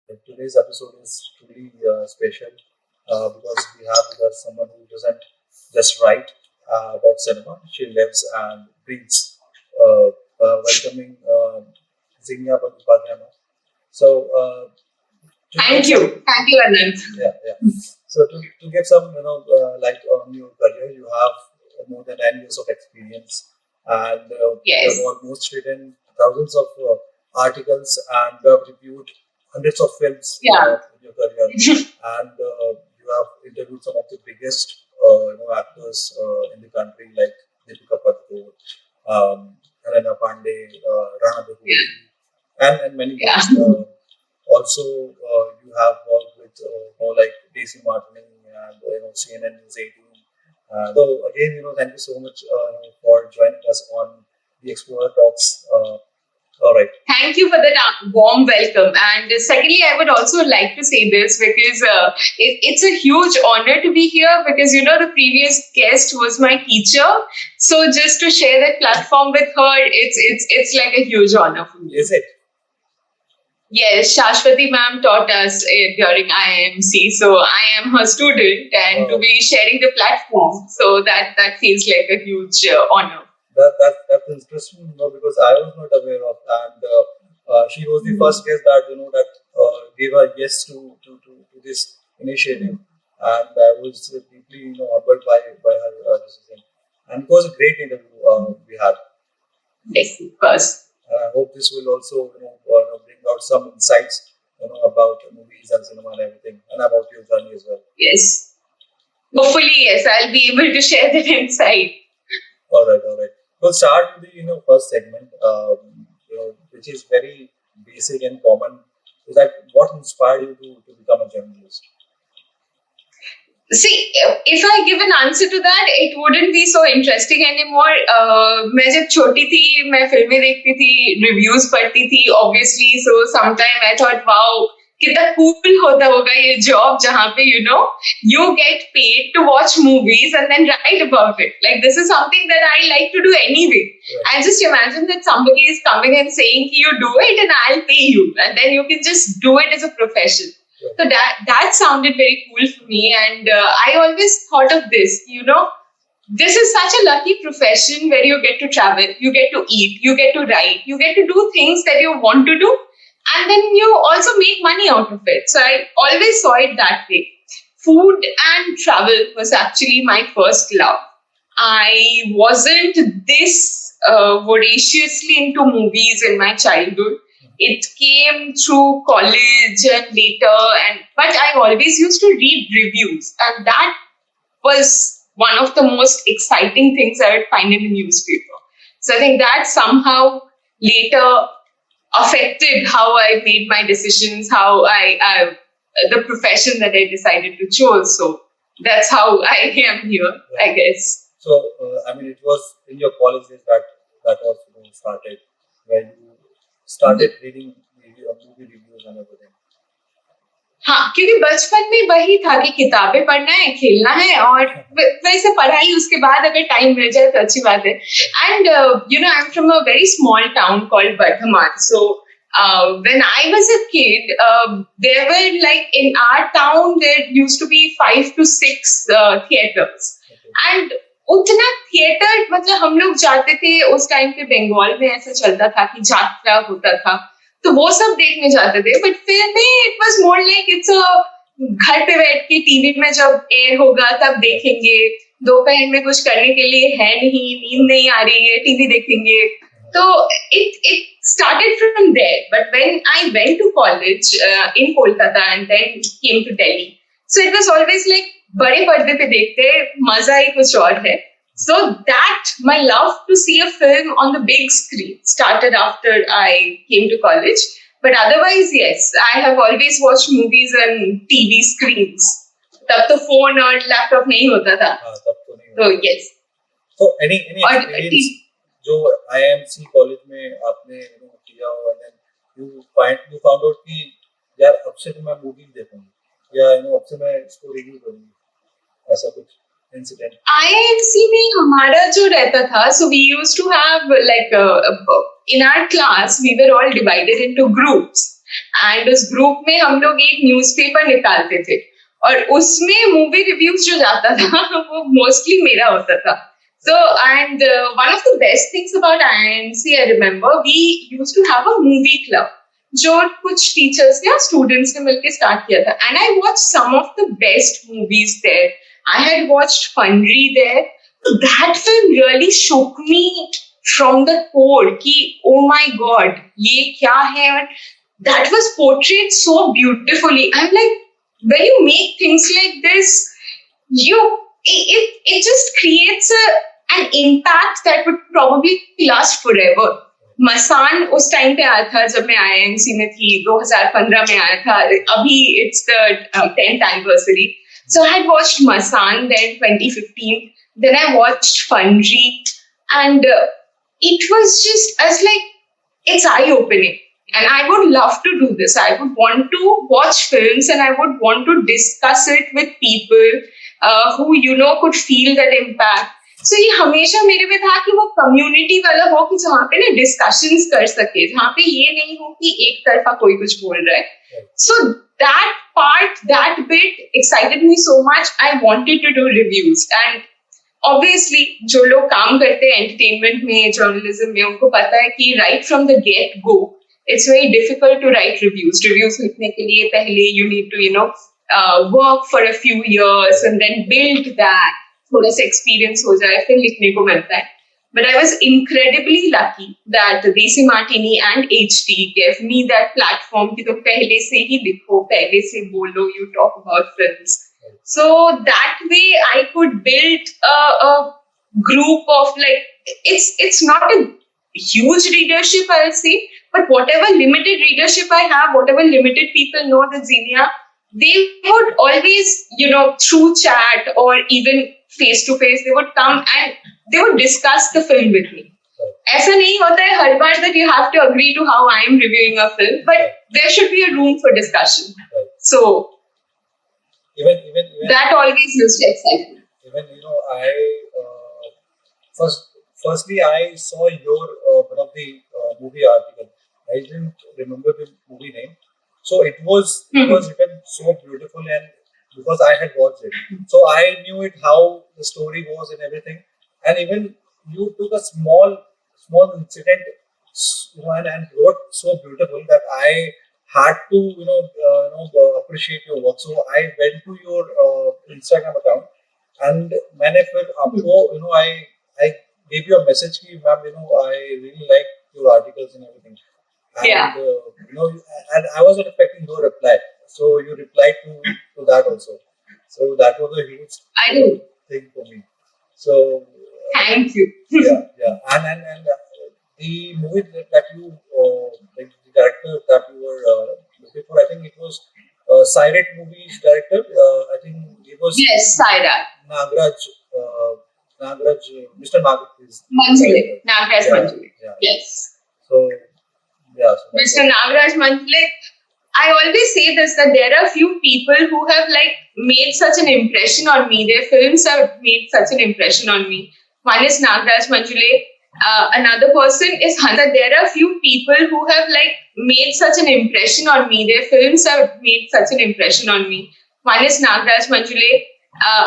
Today's episode is truly special because we have with us someone who doesn't just write about cinema. She lives and breathes. Welcoming Zignia Bandipagana. So, Thank you, Anand. yeah. So to get some light on your career, you have more than 9 years of experience, and you have Yes. almost written thousands of articles and you have reviewed hundreds of films Yeah. in your career, and you have interviewed some of the biggest actors in the country like Deepika Padukone, Helena Pandey, Rana Dagur, and many Yeah. more. Also, you have worked with more like DC Martin and CNN News 18. So again, thank you so much for joining us on the Explorer Talks. All right. Thank you for that warm welcome. And secondly, I would also like to say this because it's a huge honor to be here because, the previous guest was my teacher. So just to share that platform with her, it's like a huge honor for me. Is it? Yes, Shashwati ma'am taught us during IIMC, so I am her student, and to be sharing the platform, so that feels like a huge honor. That's interesting, because I was not aware of, and she was the first guest that that gave a yes to this initiative, and I was deeply humbled by her decision, and it was a great interview we had. Yes, of course. I hope this will also bring out some insights about movies and cinema and everything, and about your journey as well. Yes. Hopefully, yes, I'll be able to share that insight. All right, all right. We'll start with the first segment, which is very basic and common. Is that what inspired you to become a journalist? See, if I give an answer to that, it wouldn't be so interesting anymore. मैं जब छोटी थी, मैं फिल्में देखती थी, reviews पढ़ती थी, obviously. So sometime I thought, wow, कितना cool होता होगा ये job जहाँ पे you get paid to watch movies and then write about it. Like this is something that I like to do anyway. Right. I just imagine that somebody is coming and saying you do it and I'll pay you, and then you can just do it as a profession. So that sounded very cool for me, and I always thought of this. This is such a lucky profession where you get to travel, you get to eat, you get to write, you get to do things that you want to do, and then you also make money out of it. So I always saw it that way. Food and travel was actually my first love. I wasn't this voraciously into movies in my childhood. It came through college and later, but I always used to read reviews, and that was one of the most exciting things I would find in a newspaper. So I think that somehow later affected how I made my decisions, how I the profession that I decided to choose. So that's how I am here, I guess. So I mean, it was in your college days that was started, when you started reading movie reviews and everything. हाँ, क्योंकि बचपन में वही था कि किताबें पढ़ना है, खेलना है, और वैसे पढ़ाई उसके बाद अगर टाइम मिल जाए तो अच्छी बात है. And I'm from a very small town called Bardhaman. So when I was a kid, there were, like, in our town there used to be 5 to 6 theaters. And उतना थिएटर, मतलब हम लोग जाते थे उस टाइम पे, बंगाल में ऐसा चलता था कि जात्रा होता था, तो वो सब देखने जाते थे. बट फिर भी it was more like it's a घर पे बैठ के टीवी में जब एयर होगा तब देखेंगे, दोपहर में कुछ करने के लिए है नहीं, नींद नहीं आ रही है, टीवी देखेंगे. तो it started from there. But when I went to college in Kolkata and then came to Delhi, so it was always like बड़े पर्दे पे देखते मजा ही कुछ और है. So that my love to see a film on the big screen started after I came to college. But otherwise, yes, I have always watched movies on TV screens. तब तो फोन और लैपटॉप नहीं होता था. तो yes. So any experience जो IIMC college में आपने किया हो, and then you found out कि यार अब से तो मैं मूवी देखूंगी, या अब से मैं इसको रिव्यू करूंगी, ऐसा कुछ इंसिडेंट? IIMC में हमारा जो रहता था, so we used to have, like, in our class we were all divided into groups, and उस ग्रुप में हम लोग एक न्यूज़पेपर निकालते थे और उसमें मूवी रिव्यूज जो जाता था वो मोस्टली मेरा होता था. So, and one of the best things about IIMC, I remember, we used to have a movie club. जो कुछ टीचर्स या स्टूडेंट्स ने मिलकर स्टार्ट किया था. And I watch some of the best movies there. I had watched फनरी there. That film really shook me from the core कि oh my God ये क्या है. और that was portrait so beautifully. I am like when you make things like this, it just creates an impact that would probably last forever. मसान उस time पे आया था जब मैं आईआईएमसी में थी. 2015 में आया था. अभी it's the 10th anniversary. So I had watched Masan then 2015. Then I watched Funji, and it was just as like it's eye opening. And I would love to do this. I would want to watch films and I would want to discuss it with people who could feel that impact. So ये हमेशा मेरे में था कि वो community वाला हो कि जहाँ पे ना डिस्कशंस कर सके, जहाँ पे ये नहीं हो कि एक तरफा कोई कुछ बोल रहा है. So that part, that bit excited me so much. I wanted to do reviews. And obviously जो लोग काम करते हैं एंटरटेनमेंट में, जर्नलिज्म में, उनको पता है कि right from the get go it's very difficult to write reviews. Reviews लिखने के लिए पहले you need to work for a few years and then build that. थोड़ा सा experience हो जाए फिर लिखने को मिलता है. But I was incredibly lucky that Desi Martini and HT gave me that platform कि तुम पहले से ही लिखो, पहले से बोलो, you talk about films. So that way I could build a group of it's not a huge readership, I'll say, but whatever limited readership I have, whatever limited people know the Xenia, they would always, through chat or even face to face, they would come and they would discuss the film with me. ऐसा नहीं होता है हर बार that you have to agree to how I am reviewing a film, but there should be a room for discussion. So even that always used to excite me. Even firstly I saw your one of the movie article. I didn't remember the movie name. So it was written so beautiful, and because I had watched it, so I knew it how the story was and everything. And even you took a small incident, and wrote so beautiful that I had to appreciate your work. So I went to your Instagram account, and मैंने फिर आपको I gave you a message कि ma'am I really like your articles and everything. And, Yeah. And I was not expecting no reply. So you replied to that also. So that was a huge thing for me. So thank you. yeah. And the movie that you the director that you were looking for, I think it was Siret Movies director. I think it was Siret. Nagraj, Mr. Nagraj. Manjule. Nagraj Manjule. Yeah. Yes. So Mr. Nagraj Manjule, I always say this, that there are few people who have made such an impression on me. Their films have made such an impression on me. One is Nagraj Manjule. Another person is Hansa. There are few people who have made such an impression on me. Their films have made such an impression on me. One is Nagraj Manjule.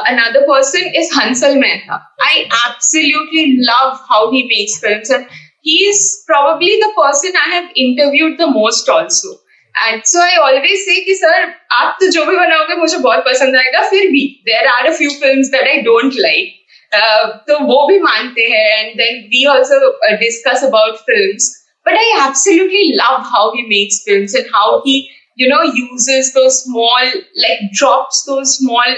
Another person is Hansal Mehta. I absolutely love how he makes films, and he is probably the person I have interviewed the most also. And so I always say कि sir आप तो जो भी बनाओगे मुझे बहुत पसंद आएगा. फिर भी there are a few films that I don't like. तो वो भी मानते हैं, and then we also discuss about films. But I absolutely love how he makes films and how he uses those small drops those small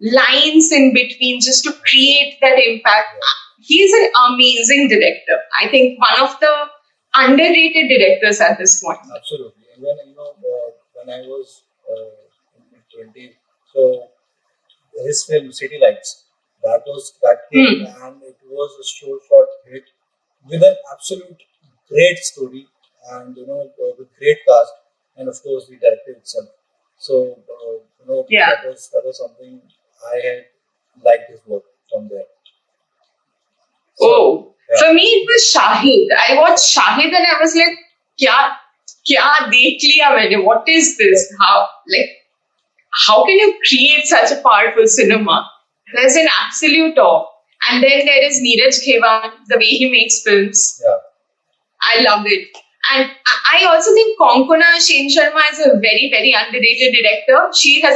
lines in between just to create that impact. He's an amazing director. I think one of the underrated directors at this point. Absolutely. Even when I was in mid 20s, so his film City Lights, that came, and it was a short hit with an absolute great story, and with great cast, and of course the director itself. So that was something I had liked his work from there. So, for me it was Shahid. I watched Shahid and I was like, kya क्या देख लिया मैंने, what is this, how can you create such a powerful cinema? There's an absolute awe. And then there is Neeraj Khewan, the way he makes films. Yeah. I love it. And I also think Konkona Shen Sharma is a very, very underrated director. She as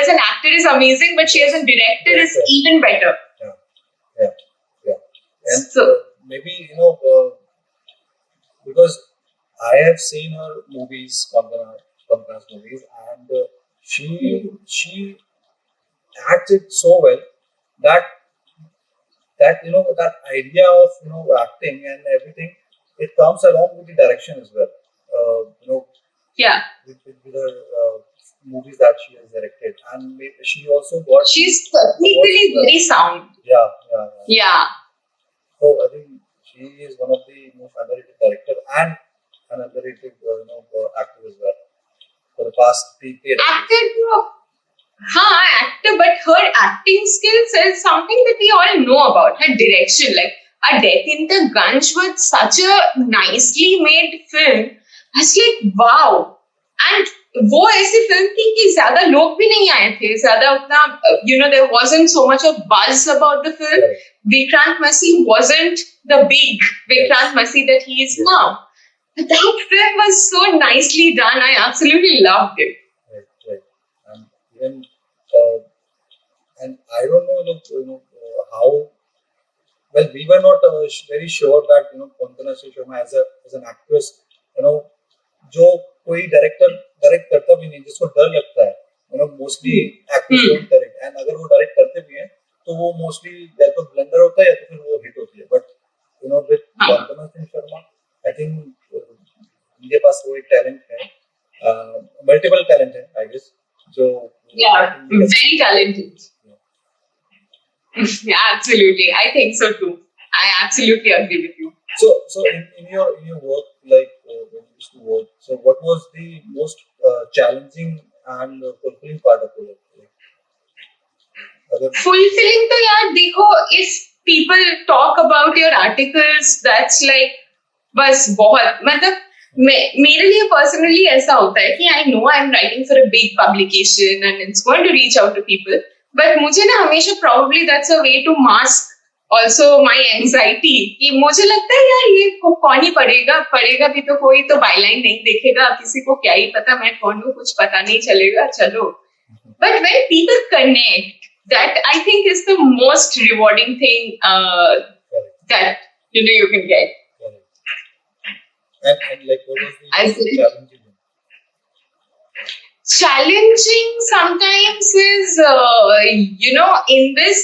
an actor is amazing, but she as a director is even better. Yeah. And So, maybe, because I have seen her movies, Konkana's movies, and she acted so well that that idea of acting and everything, it comes along with the direction as well. yeah, With her movies that she has directed, and she also got she's technically very sound. yeah. So I think she is one of the most underrated director and an underrated actor as well for the past decade. Actor, but her acting skills is something that we all know about. Her direction, like A Death in the Gunge was such a nicely made film. I was like, wow. And वो ऐसी film थी कि ज्यादा लोग भी नहीं आए थे, ज्यादा उतना there wasn't so much of buzz about the film. Vikrant Massey wasn't the big Vikrant Massey that he is now. But that film was so nicely done. I absolutely loved it. Right. And even and I don't know, how well we were not very sure that Konkana Sharma as an actress, जो कोई direct करता भी नहीं, जिसको डर लगता है, mostly actors don't direct, and अगर वो डायरेक्ट करते भी हैं तो वो मोस्टली या तो ब्लंडर होता है या तो फिर वो हिट होती है. But with Konkona Sharma I think उनके पास वो एक टैलेंट है, मल्टीपल टैलेंट है आई गेस, जो very talented. Yeah, absolutely. I think so too. I absolutely agree with you. So in your work, like when you used to work, so what was the most challenging and fulfilling part of your work? Fulfilling तो यार देखो, if people talk about your articles, that's like बस बहुत मतलब मेरे लिए personally ऐसा होता है कि I know I am writing for a big publication and it's going to reach out to people, but मुझे ना हमेशा probably that's a way to mask also my anxiety कि मुझे लगता है यार ये कौन ही पढ़ेगा भी तो कोई तो बायलाइन नहीं देखेगा, किसी को क्या ही पता मैं कौन हूँ, कुछ पता नहीं चलेगा, चलो. But when people connect, that I think is the most rewarding thing that you can get. And like what was the challenging? Challenging sometimes is in this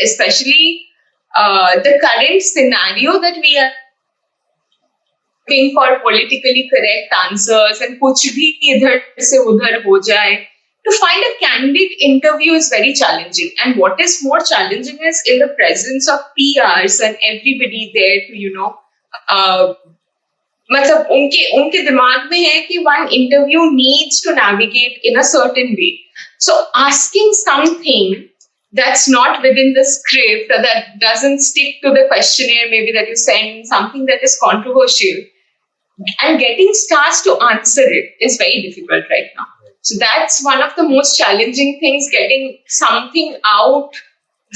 especially the current scenario that we are looking for politically correct answers and कुछ भी इधर से उधर हो जाए. To find a candid interview is very challenging, and what is more challenging is in the presence of PRs and everybody there to मतलब उनके दिमाग में है कि one interview needs to navigate in a certain way. So asking something that's not within the script or that doesn't stick to the questionnaire maybe that you send, something that is controversial, and getting stars to answer it is very difficult right now. So that's one of the most challenging things, getting something out.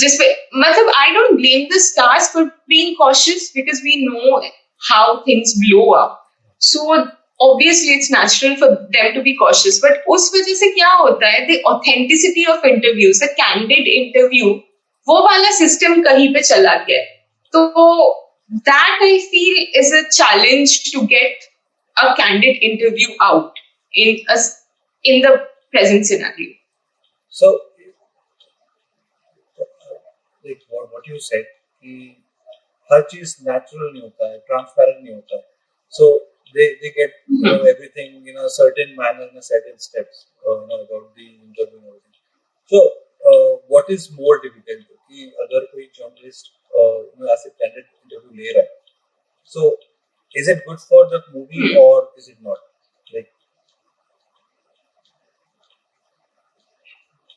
I don't blame the stars for being cautious because we know how things blow up. So obviously it's natural for them to be cautious. But उस वजह से क्या होता है, the authenticity of interviews, the candid interview, वो वाला system कहीं पे चला गया. तो that I feel is a challenge to get a candid interview out in the present scenario. So, like what you said, कि हर चीज natural नहीं होता है, transparent नहीं होता है. So they get everything in a certain manner, in a certain steps, about the interview and everything. So what is more difficult कि अगर कोई journalist ऐसे candid interview ले रहा है, so is it good for the movie or is it not? Like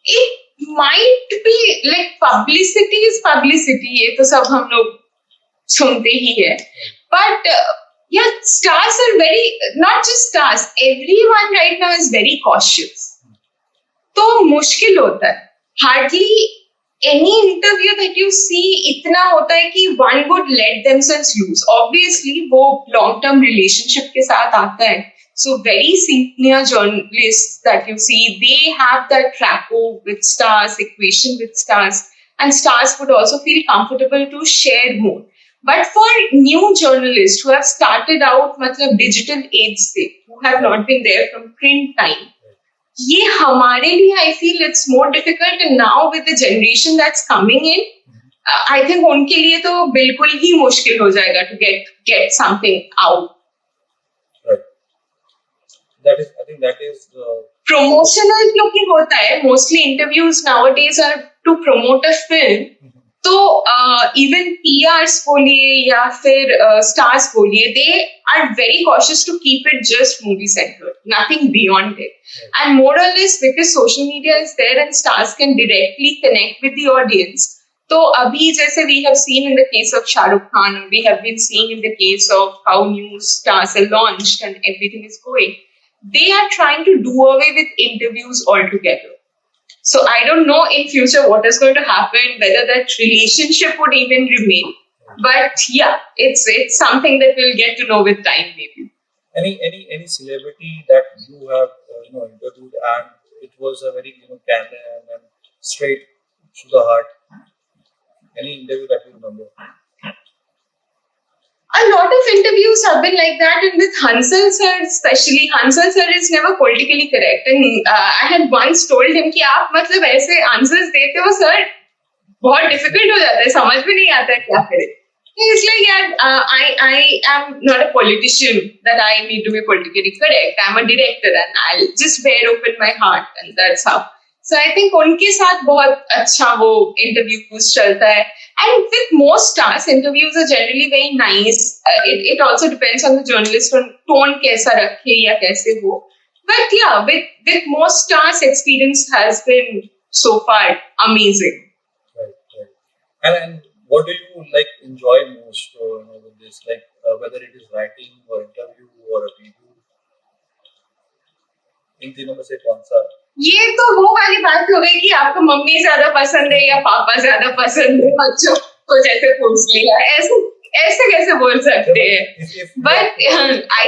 it might be like publicity is publicity, ये तो सब हम लोग सुनते ही है. But yeah, stars are not just stars, everyone right now is very cautious. तो मुश्किल होता है. Hardly any interview that you see इतना होता है कि one would let themselves lose. Obviously वो long term relationship के साथ आता है. So very senior journalists that you see, they have that rapport with stars, equation with stars, and stars would also feel comfortable to share more. But for new journalists who have started out मतलब digital age से, who have not been there from print time, ये हमारे लिए I feel it's more difficult, and now with the generation that's coming in, I think उनके लिए तो बिल्कुल ही मुश्किल हो जाएगा to get something out. Right. I think that is Promotional क्योंकि होता है, mostly interviews nowadays are to promote a film. तो even PRs बोलिए या फिर stars बोलिए, they are very cautious to keep it just movie centered, nothing beyond it. And more or less because social media is there and stars can directly connect with the audience. तो अभी जैसे we have seen in the case of Shah Rukh Khan, or we have been seeing in the case of how new stars are launched and everything is going, they are trying to do away with interviews altogether. So I don't know in future what is going to happen, whether that relationship would even remain. But yeah, it's something that we'll get to know with time, maybe. Any celebrity that you have interviewed and it was a very candid and straight to the heart. Any interview that you remember? A lot of interviews have been like that, and with Hansal sir especially, Hansal sir is never politically correct, and I had once told him कि आप मतलब ऐसे answers देते हो sir, बहुत difficult हो जाता है, समझ में नहीं आता है क्या करें. He's like, yeah, I am not a politician that I need to be politically correct. I'm a director and I'll just bear open my heart, and that's how. So I think उनके साथ बहुत अच्छा वो interviews चलता है. And with most stars, interviews are generally very nice. It also depends on the journalist on tone कैसा रखे या कैसे हो. But yeah, with most stars, experience has been so far amazing. Right. And what do you enjoy most with this? Whether it is writing or interview or a video? इन तीनों में से कौन सा? ये तो वो वाली बात हो गई कि आपको मम्मी ज्यादा पसंद है या पापा ज्यादा पसंद है, बच्चों को जैसे पूछ लिया, ऐसे कैसे बोल सकते हैं. But I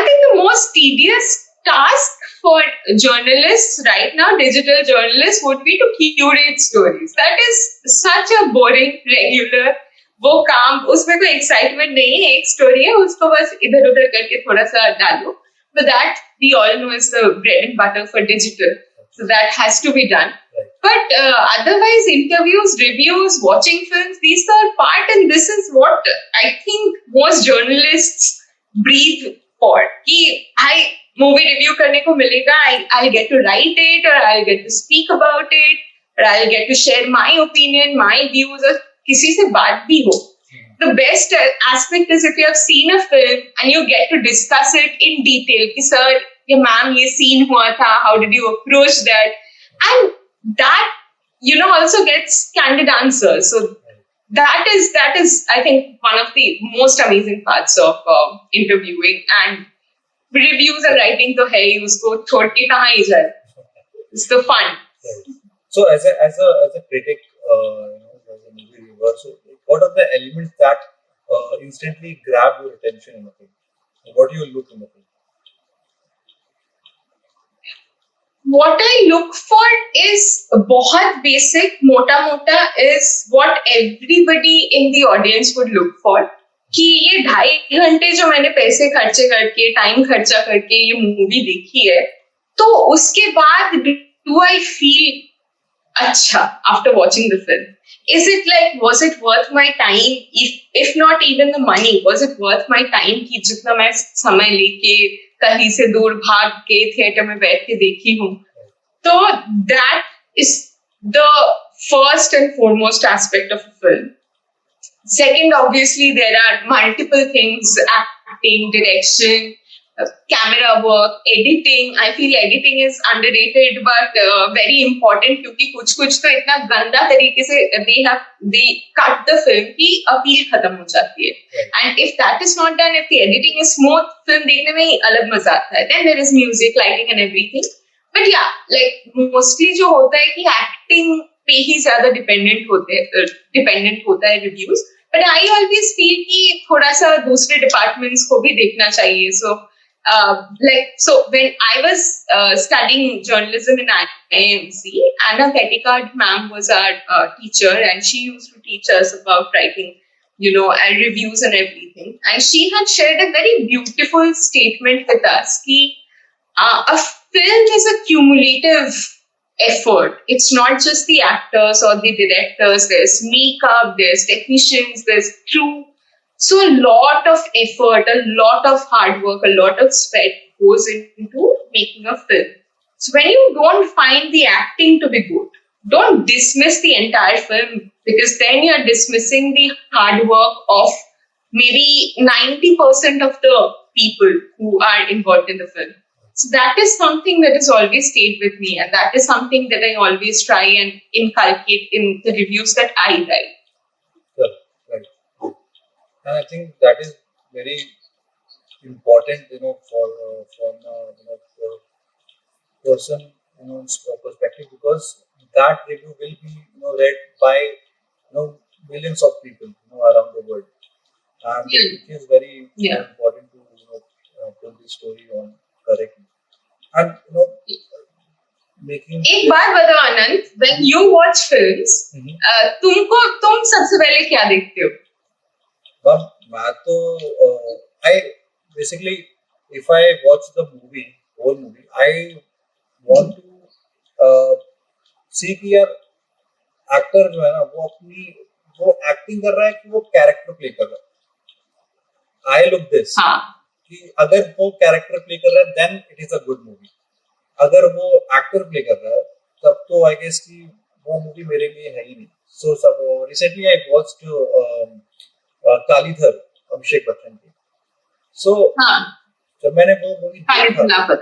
think the most tedious task for journalists right now, digital journalists, would be to curate stories. That is such a boring, regular, वो काम, उसमें कोई excitement नहीं है, एक story है, उसको बस इधर उधर करके थोड़ा सा डालो. But that we all know is the bread and butter for digital. So that has to be done. Right. But otherwise, interviews, reviews, watching films, these are part, and this is what I think most journalists breathe for. कि I movie review करने को मिलेगा, I'll get to write it, or I'll get to speak about it, or I'll get to share my opinion, my views, or किसी से बात भी हो. The best aspect is if you have seen a film and you get to discuss it in detail. कि sir, ये ma'am, ये scene हुआ था, how did you approach that? And that also gets candid answers. So that is I think one of the most amazing parts of interviewing. And reviews and writing तो है ही, उसको छोड़ के कहाँ ही जाए. It's the fun. Right. So as a critic, as a movie reviewer, so what are the elements that instantly grab your attention in a film? What do you look in a film? What I look for is बहुत basic, मोटा is what everybody in the audience would look for. कि ये 2.5 घंटे जो मैंने पैसे खर्चे करके, टाइम खर्चा करके ये मूवी देखी है, तो उसके बाद do I feel अच्छा after watching the film? Is it was it worth my time? If not even the money, was it worth my time कि जितना मैं समय लेके कहीं से दूर भाग के थिएटर में बैठ के देखी हूँ? तो that is the first and foremost aspect of a film. Second, obviously, there are multiple things: acting, direction, camera work, editing. I feel editing is underrated but very important क्योंकि कुछ तो इतना गंदा तरीके से they cut the film कि appeal खत्म हो जाती है. And if that is not done, if the editing is smooth, film देखने में ही अलग मजा आता है. Then there is music, lighting and everything. But yeah, like mostly जो होता है कि acting पे ही ज्यादा डिपेंडेंट होता है reviews. But I always feel कि थोड़ा सा दूसरे डिपार्टमेंट्स को भी देखना चाहिए. So when I was studying journalism in IIMC, Anna Petticard ma'am was our teacher, and she used to teach us about writing, and reviews and everything. And she had shared a very beautiful statement with us कि a film is a cumulative effort. It's not just the actors or the directors. There's makeup, there's technicians, there's crew. So a lot of effort, a lot of hard work, a lot of sweat goes into making a film. So when you don't find the acting to be good, don't dismiss the entire film, because then you're dismissing the hard work of maybe 90% of the people who are involved in the film. So that is something that has always stayed with me, and that is something that I always try and inculcate in the reviews that I write. Right. And I think that is very important, from person, perspective, because that review will be, read by, millions of people, around the world, and it is very important to, put the story on correctly, and making. एक बात बताओ आनंद, when you watch films, तुम सबसे पहले क्या देखते हो? मैं तो I basically, if I watch the whole movie, I want to see कि यार एक्टर जो है ना वो एक्टिंग कर रहा है कि वो कैरेक्टर प्ले कर रहा है. आई लुक दिस कि अगर वो कैरेक्टर प्ले कर रहा है then it is a good movie. अगर वो एक्टर प्ले कर रहा है तब तो आई गेस कि वो मूवी मेरे लिए है ही नहीं. सो सब recently I watched Kalidhar, Abhishek Bachchan की. सो जब मैंने वो मूवी देखा,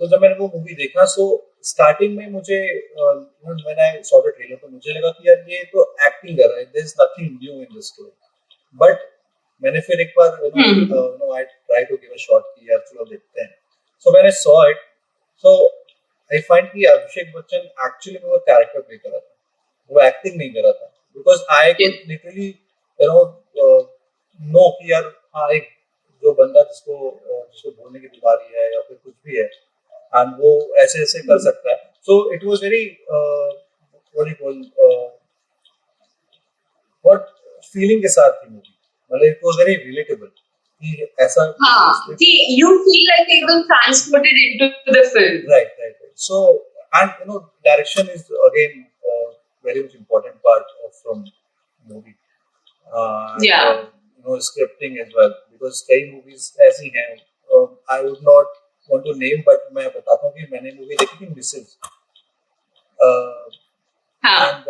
तो जब मैंने वो मूवी देखा, सो स्टार्टिंग में मुझे when I saw the trailer तो मुझे लगा कि यार ये तो एक्टिंग कर रहा है, there is nothing new in the story. But मैंने फिर एक बार I try to give a shot कि यार चलो देखते हैं. So when I saw it, so I find कि अभिषेक बच्चन एक्चुअली में वो कैरेक्टर प्ले कर रहा था, वो एक्टिंग नहीं कर रहा था. Because I could literally know कि यार हाँ, एक जो बंदा जिसको बोलने की बीमारी है या फिर कुछ भी है, एंड वो ऐसे ऐसे कर सकता है. So it was very what feeling के साथ थी मूवी. मतलब इट वाज वेरी रिलेटेबल कि ऐसा कि you feel like एकदम transported into the film. Right. So, and direction is again very much important part of from movie. Scripting as well, because कई movies ऐसी हैं. I would not want to name, but मैं बताता हूँ कि मैंने movie देखी थी Mrs, and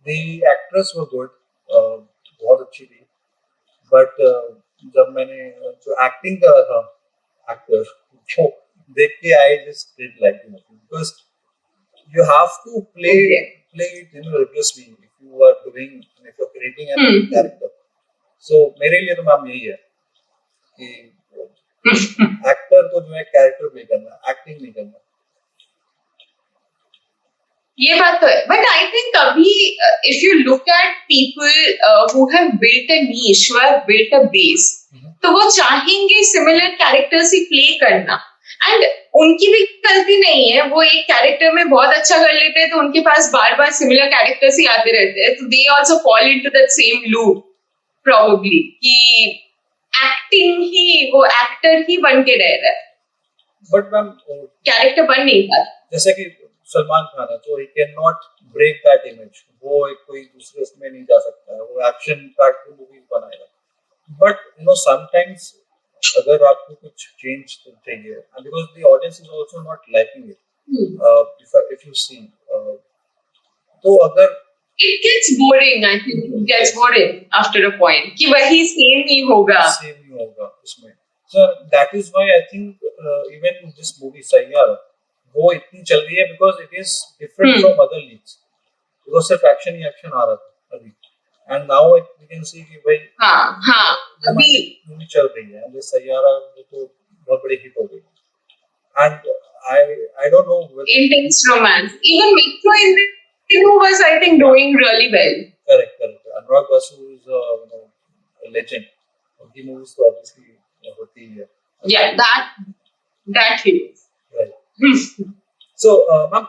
the actress were good, बहुत अच्छी थी. बट जब मैंने जो एक्टिंग करा था एक्टर वो देख के I just did like the movie, because you have to play it rigorously if you are doing, if you are creating a character. So मेरे लिए तो मैम यही है कि एक्टर को जो है कैरेक्टर प्ले करना, एक्टिंग नहीं करना. ये बात तो है, बट आई थिंक अभी if you look at people who have built a niche, who have built a base, तो वो चाहेंगे सिमिलर कैरेक्टर्स ही प्ले करना. एंड उनकी भी गलती नहीं है, वो एक कैरेक्टर में बहुत अच्छा कर लेते हैं तो उनके पास बार बार सिमिलर कैरेक्टर्स ही आते रहते हैं, तो they also fall into that same loop probably कि एक्टिंग ही, वो एक्टर ही बन के रह रहा है, बट मैम कैरेक्टर बन नहीं पाता. जैसे कि सलमान खान है, तो he can not break that image. वो एक कोई दूसरे उसमें नहीं जा सकता है, वो एक्शन पैक्ड मूवीज बनाएगा. बट समटाइम्स अगर आपको कुछ चेंज चाहिए, because the audience is also not liking it, if you see, तो अगर it gets boring. I think it gets boring after a point कि वही same ही होगा. Same ही होगा उसमें. So that is why I think even this movie Sayyara वो इतनी चल रही है because it is different from other leads. Because सिर्फ action ही action आ रहा था अभी. And now we can see कि भाई हाँ अभी मूवी चल रही है. And Sayyara वो तो बहुत बड़ी hit हो गई. And I don't know whether intense romance. Even Metro Indian was, I think, doing really well. correct. Anurag Basu is a legend. उनकी movies तो obviously होती ही है. Yeah, that he is. Right. So, ma'am,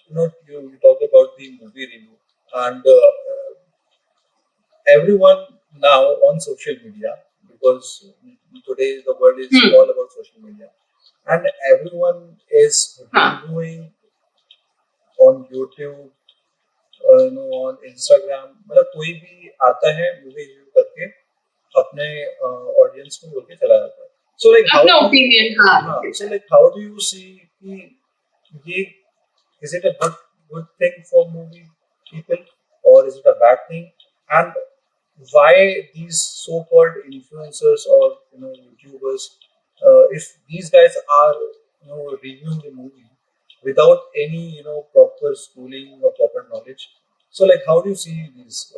you talked about the movie review, and everyone now on social media, because today the world is all about social media, and everyone is reviewing on YouTube, on Instagram. मतलब कोई भी आता है movie review करके अपने audience को बोल के चला जाता है. So like अपना opinion हाँ. So like how do you see कि ये is it a good thing for movie people or is it a bad thing, and why these so-called influencers or YouTubers, if these guys are reviewing the movie without any proper schooling or proper knowledge, so like how do you see these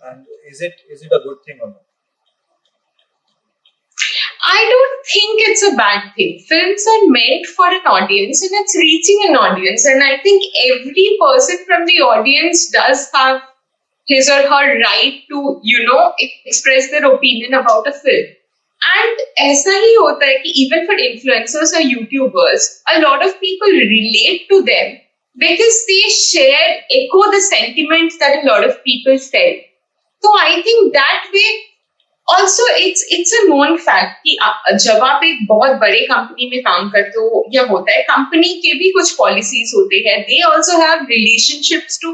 and is it a good thing or not? I don't think it's a bad thing. Films are meant for an audience and it's reaching an audience, and I think every person from the audience does have his or her right to express their opinion about a film. And ऐसा ही होता है कि even for influencers or YouTubers, a lot of people relate to them because they echo the sentiments that a lot of people felt. So I think that way also it's a known fact कि जब आप एक बहुत बड़े company में काम करते हो या होता है, कंपनी के भी कुछ पॉलिसीज होते हैं. They also have relationships to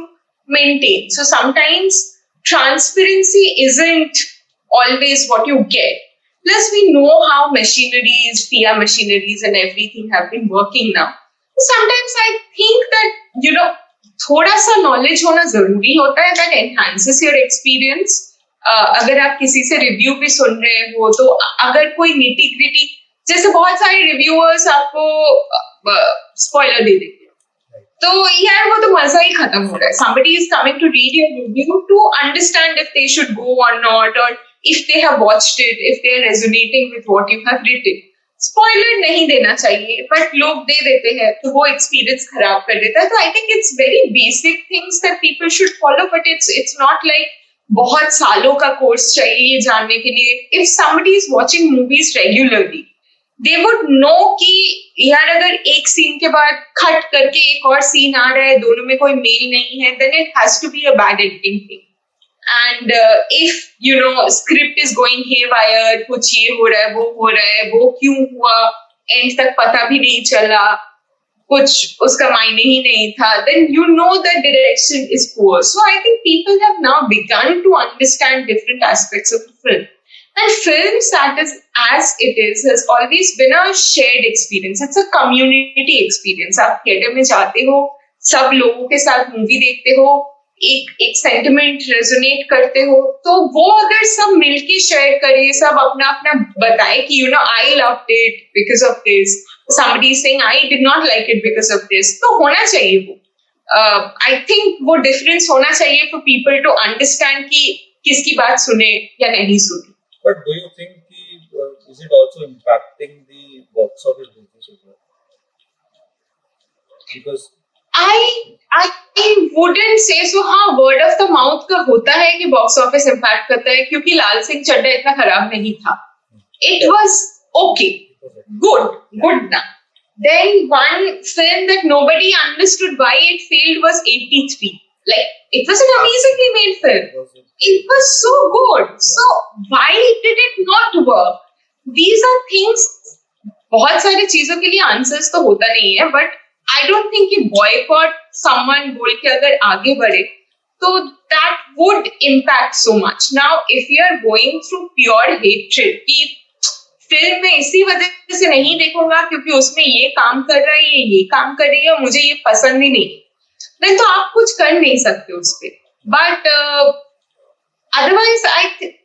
maintain. So sometimes transparency isn't always what you get. Plus, we know how machineries, PR machineries, and everything have been working now. Sometimes I think that थोड़ा सा knowledge होना जरूरी होता है. That enhances your experience. अगर आप किसी से रिव्यू भी सुन रहे हो तो अगर कोई निटी ग्रिटी, जैसे बहुत सारे रिव्यूअर्स आपको स्पॉइलर दे देते हैं, तो यार वो तो मजा ही खत्म हो रहा है. somebody is coming to read your review to understand if they should go or not, or if they have watched it, if they are resonating with what you have written. Spoiler नहीं देना चाहिए, but लोग दे देते हैं तो वो experience खराब कर देता है. तो I think it's very basic things that people should follow, but it's not like बहुत सालों का कोर्स चाहिए ये जानने के लिए. If somebody is watching movies regularly, they would know कि यार अगर एक सीन के बाद कट करके एक और सीन आ रहा है, दोनों में कोई मेल नहीं है, then it has to be a bad editing thing. And if script is going haywire, कुछ ये हो रहा है, वो क्यों हुआ, एंड तक पता भी नहीं चला, कुछ उसका मायने ही नहीं था, then you know the direction is poor. So I think people have now begun to understand different aspects of the film. And films, that is as it is, has always been a shared experience. It's a community experience. आप theatre में जाते हो, सब लोगों के साथ movie देखते हो, एक सेंटिमेंट रेजोनेट करते हो, तो वो अगर सब मिलके शेयर करे, सब अपना अपना बताए कि I loved it because of this, somebody is saying I did not like it because of this, तो होना चाहिए वो. I think वो डिफरेंस होना चाहिए for people to understand कि किसकी बात सुने या नहीं सुने. But do you think is it also impacting the box office business as well? Because I wouldn't say so. हाँ, word of the mouth का होता है कि box office impact करता है, क्योंकि लाल सिंह चड्ढा इतना खराब नहीं था. It was okay, good ना. Then one film that nobody understood why it failed was 83. Like, it was an amazingly made film. It was so good. So why did it not work? These are things. बहुत सारी चीजों के लिए answers तो होता नहीं है, but I don't think कि boycott someone बोल के अगर आगे बढ़े तो that would impact so much. Now if you are going through pure hatred कि फिल्म में इसी वजह से नहीं देखूंगा क्योंकि उसमें ये काम कर रहा है, ये काम कर रही है, मुझे ये पसंद ही नहीं, then तो आप कुछ कर नहीं सकते उस पे. But otherwise,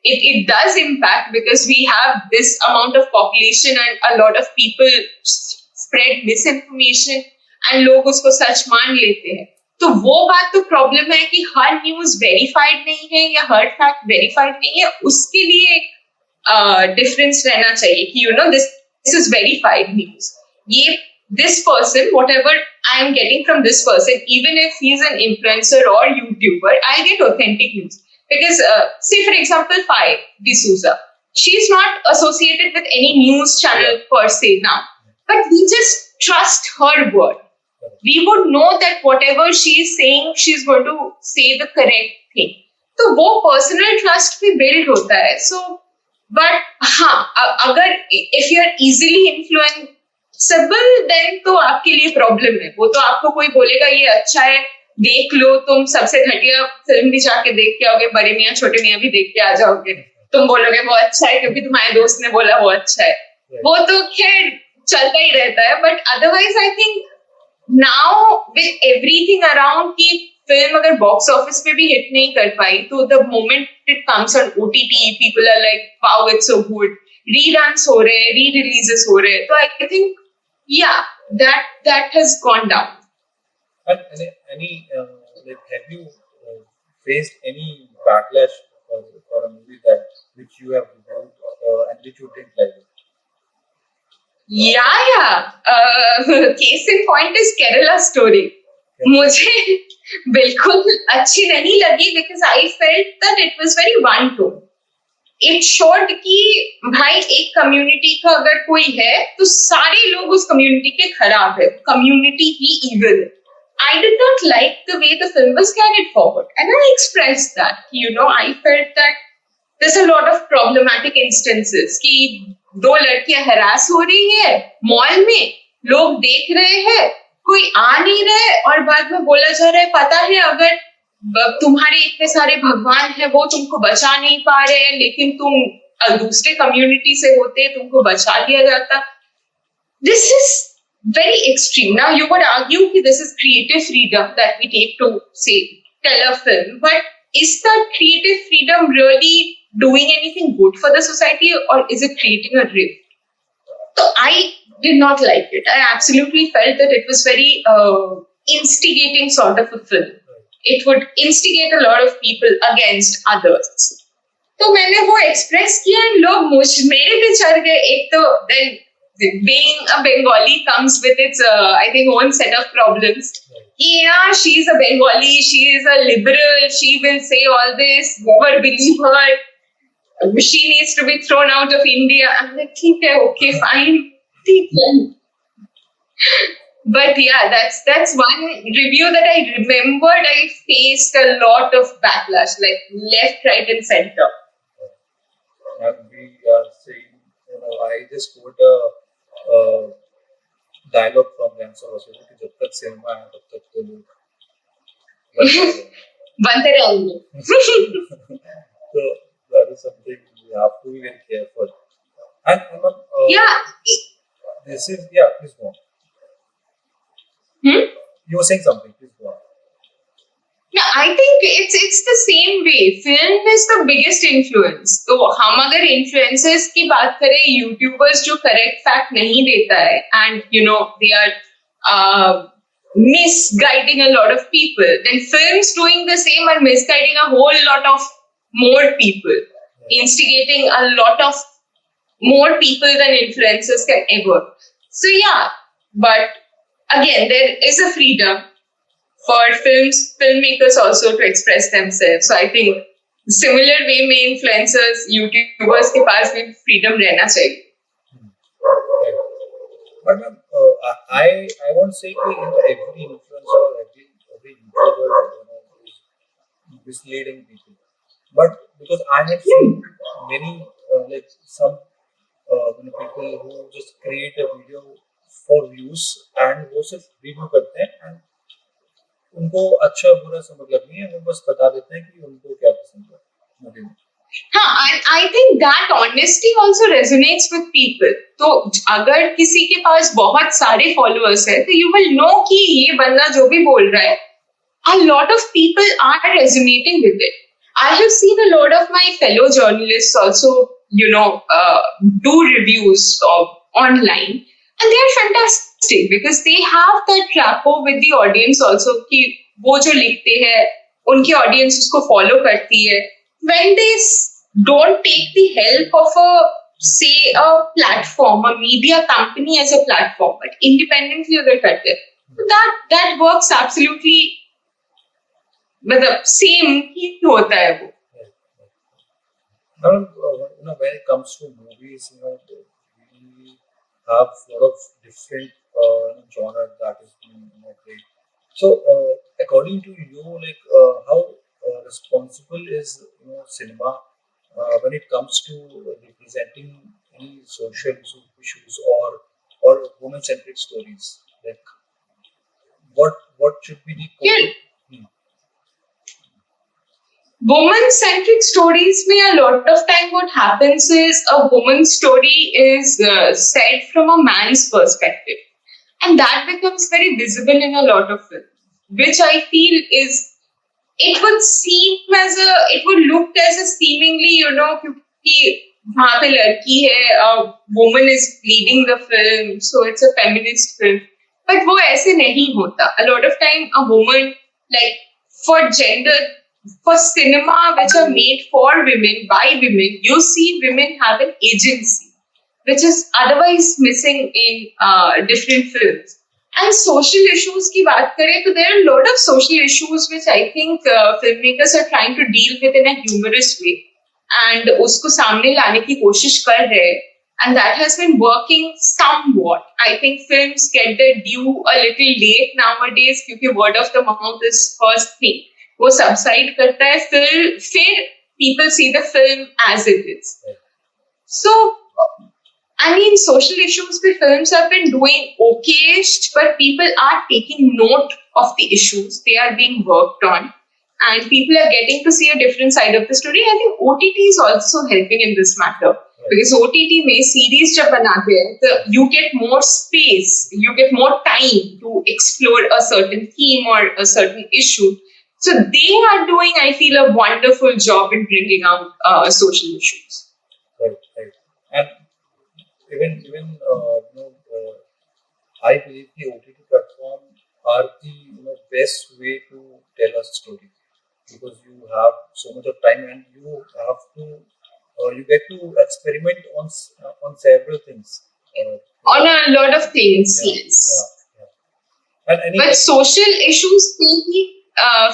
it does impact because we have this amount of population and a lot of people spread misinformation and लोग उसको सच मान लेते हैं. तो वो बात तो प्रॉब्लम है कि हर न्यूज वेरीफाइड नहीं है या हर फैक्ट वेरीफाइड नहीं है. उसके लिए एक डिफरेंस रहना चाहिए कि you know this is verified news. ये this person, whatever I am getting from this person, even if he's an influencer or YouTuber, I get authentic news. Because, say for example, Fai D'Souza, she's not associated with any news channel per se now, but we just trust her word. We would know that whatever she is saying, she's going to say the correct thing. तो वो personal trust भी build होता है. So, but हाँ, अगर if you're easily influenced सबल then तो आपके लिए प्रॉब्लम है. वो तो आपको कोई बोलेगा ये अच्छा है देख लो, तुम सबसे घटिया फिल्म भी जाके देख के आओगे, बड़े मियाँ छोटे मियाँ भी देख के आ जाओगे, तुम बोलोगे वो अच्छा है क्योंकि तुम्हारे दोस्त ने बोला वो अच्छा है. वो तो खैर चलता ही रहता है. But otherwise I think now with everything around की फिल्म अगर बॉक्स ऑफिस पे भी हिट नहीं कर पाई तो the moment it comes on OTT people are like wow it's so good, reruns हो रहे हैं, री रिलीजेस हो रहे हैं. तो I think yeah, that has gone down. And any like, have you faced any backlash for a movie that which you have reviewed and which you didn't like? Yeah. Case in point is Kerala Story. मुझे बिल्कुल अच्छी नहीं लगी because I felt that it was very one tone. It showed कि भाई एक community का अगर कोई है तो सारे लोग उस कम्युनिटी के खराब है, कम्युनिटी ही इविल है. I did not like the way the film was carried forward, and I expressed that. You know, I felt that there's a lot of problematic instances कि दो लड़कियां हरास हो रही है मॉल में, लोग देख रहे हैं, कोई आ नहीं रहे और बाद में बोला जा रहा है पता है अगर तुम्हारे इतने सारे भगवान हैं वो तुमको बचा नहीं पा रहे हैं, लेकिन तुम दूसरे कम्युनिटी से होते तुमको बचा दिया जाता. This is very extreme. Now you would argue कि this is creative freedom that we take to say tell a film, but is that creative freedom really doing anything good for the society और is it creating a rift? So I did not like it. I absolutely felt that it was very instigating sort of a film. It would instigate a lot of people against others. तो मैंने वो express किया और लोग मेरे पे चढ़ गए. एक तो then being a Bengali comes with its I think own set of problems. Yeah, she's a Bengali, she is a liberal, she will say all this, never believe her, she needs to be thrown out of India. I'm like, ठीक है, okay, fine, ठीक है. But yeah, that's one review that I remembered. I faced a lot of backlash, like left, right, and center. And we are saying, I just quote a dialogue from Ramsar Vasudha कि जब तक cinema है तब तक तो लोग बनते रहेंगे. So that is something we have to be very careful. And Yeah. this is please go on. You were saying something. Please go on. Yeah, I think it's the same way. Film is the biggest influence. तो हम अगर influencers की बात करें, YouTubers जो correct fact नहीं देता है, and you know they are misguiding a lot of people, then films doing the same are misguiding a whole lot of more people, instigating a lot of more people than influencers can ever. So yeah, but again, there is a freedom for filmmakers also to express themselves. So I think similar way में influencers, YouTubers के पास भी freedom रहना चाहिए. But I won't say that every influencer or every YouTuber is misleading people. But because I have seen many like some people who just create a video for views and वो सिर्फ review करते हैं and उनको अच्छा बुरा से मतलब नहीं है, वो बस बता देते हैं कि उनको क्या पसंद है मूवी में. हाँ, I think that honesty also resonates with people. तो अगर किसी के पास बहुत सारे followers है, तो you will know कि ये बंदा जो भी बोल रहा है, a lot of people are resonating with it. I have seen a lot of my fellow journalists also, do reviews online, and they are fantastic because they have that rapport with the audience also. कि वो जो लिखते हैं, उनकी audience उसको follow करती है. When they don't take the help of a platform, a media company as a platform, but independently अगर करते हैं, that works absolutely. मतलब सेम ही होता है वो. When it comes to movies, we have a lot of different genre that is being played. So, according to you, like how responsible is cinema when it comes to representing any social issues or women-centric stories? Like, what should be the Yeah. Hmm. Woman-centric stories में a lot of time what happens is a woman's story is said from a man's perspective, and that becomes very visible in a lot of films, which I feel is it would look as a seemingly क्योंकि वहाँ पे लड़की है, a woman is leading the film, so it's a feminist film, but वो ऐसे नहीं होता. A lot of time a woman, like for gender, for cinema which are made for women by women, you see women have an agency which is otherwise missing in different films. And social issues की बात करें तो there are a lot of social issues which I think filmmakers are trying to deal with in a humorous way and उसको सामने लाने की कोशिश कर रहे हैं, and that has been working somewhat. I think films get their due a little late nowadays क्योंकि word of the mouth is first thing. वो subside करता है, फिर people see the film as it is. So I mean, social issues with films have been doing okay-ish, but people are taking note of the issues. They are being worked on, and people are getting to see a different side of the story. I think OTT is also helping in this matter because OTT में series जब बनाते हैं, you get more space, you get more time to explore a certain theme or a certain issue. So they are doing, I feel, a wonderful job in bringing out social issues. Right. And even I believe the OTT platform are the best way to tell a story because you have so much of time and you have to you get to experiment on several things. On a lot of things, yes. And But social issues पे ही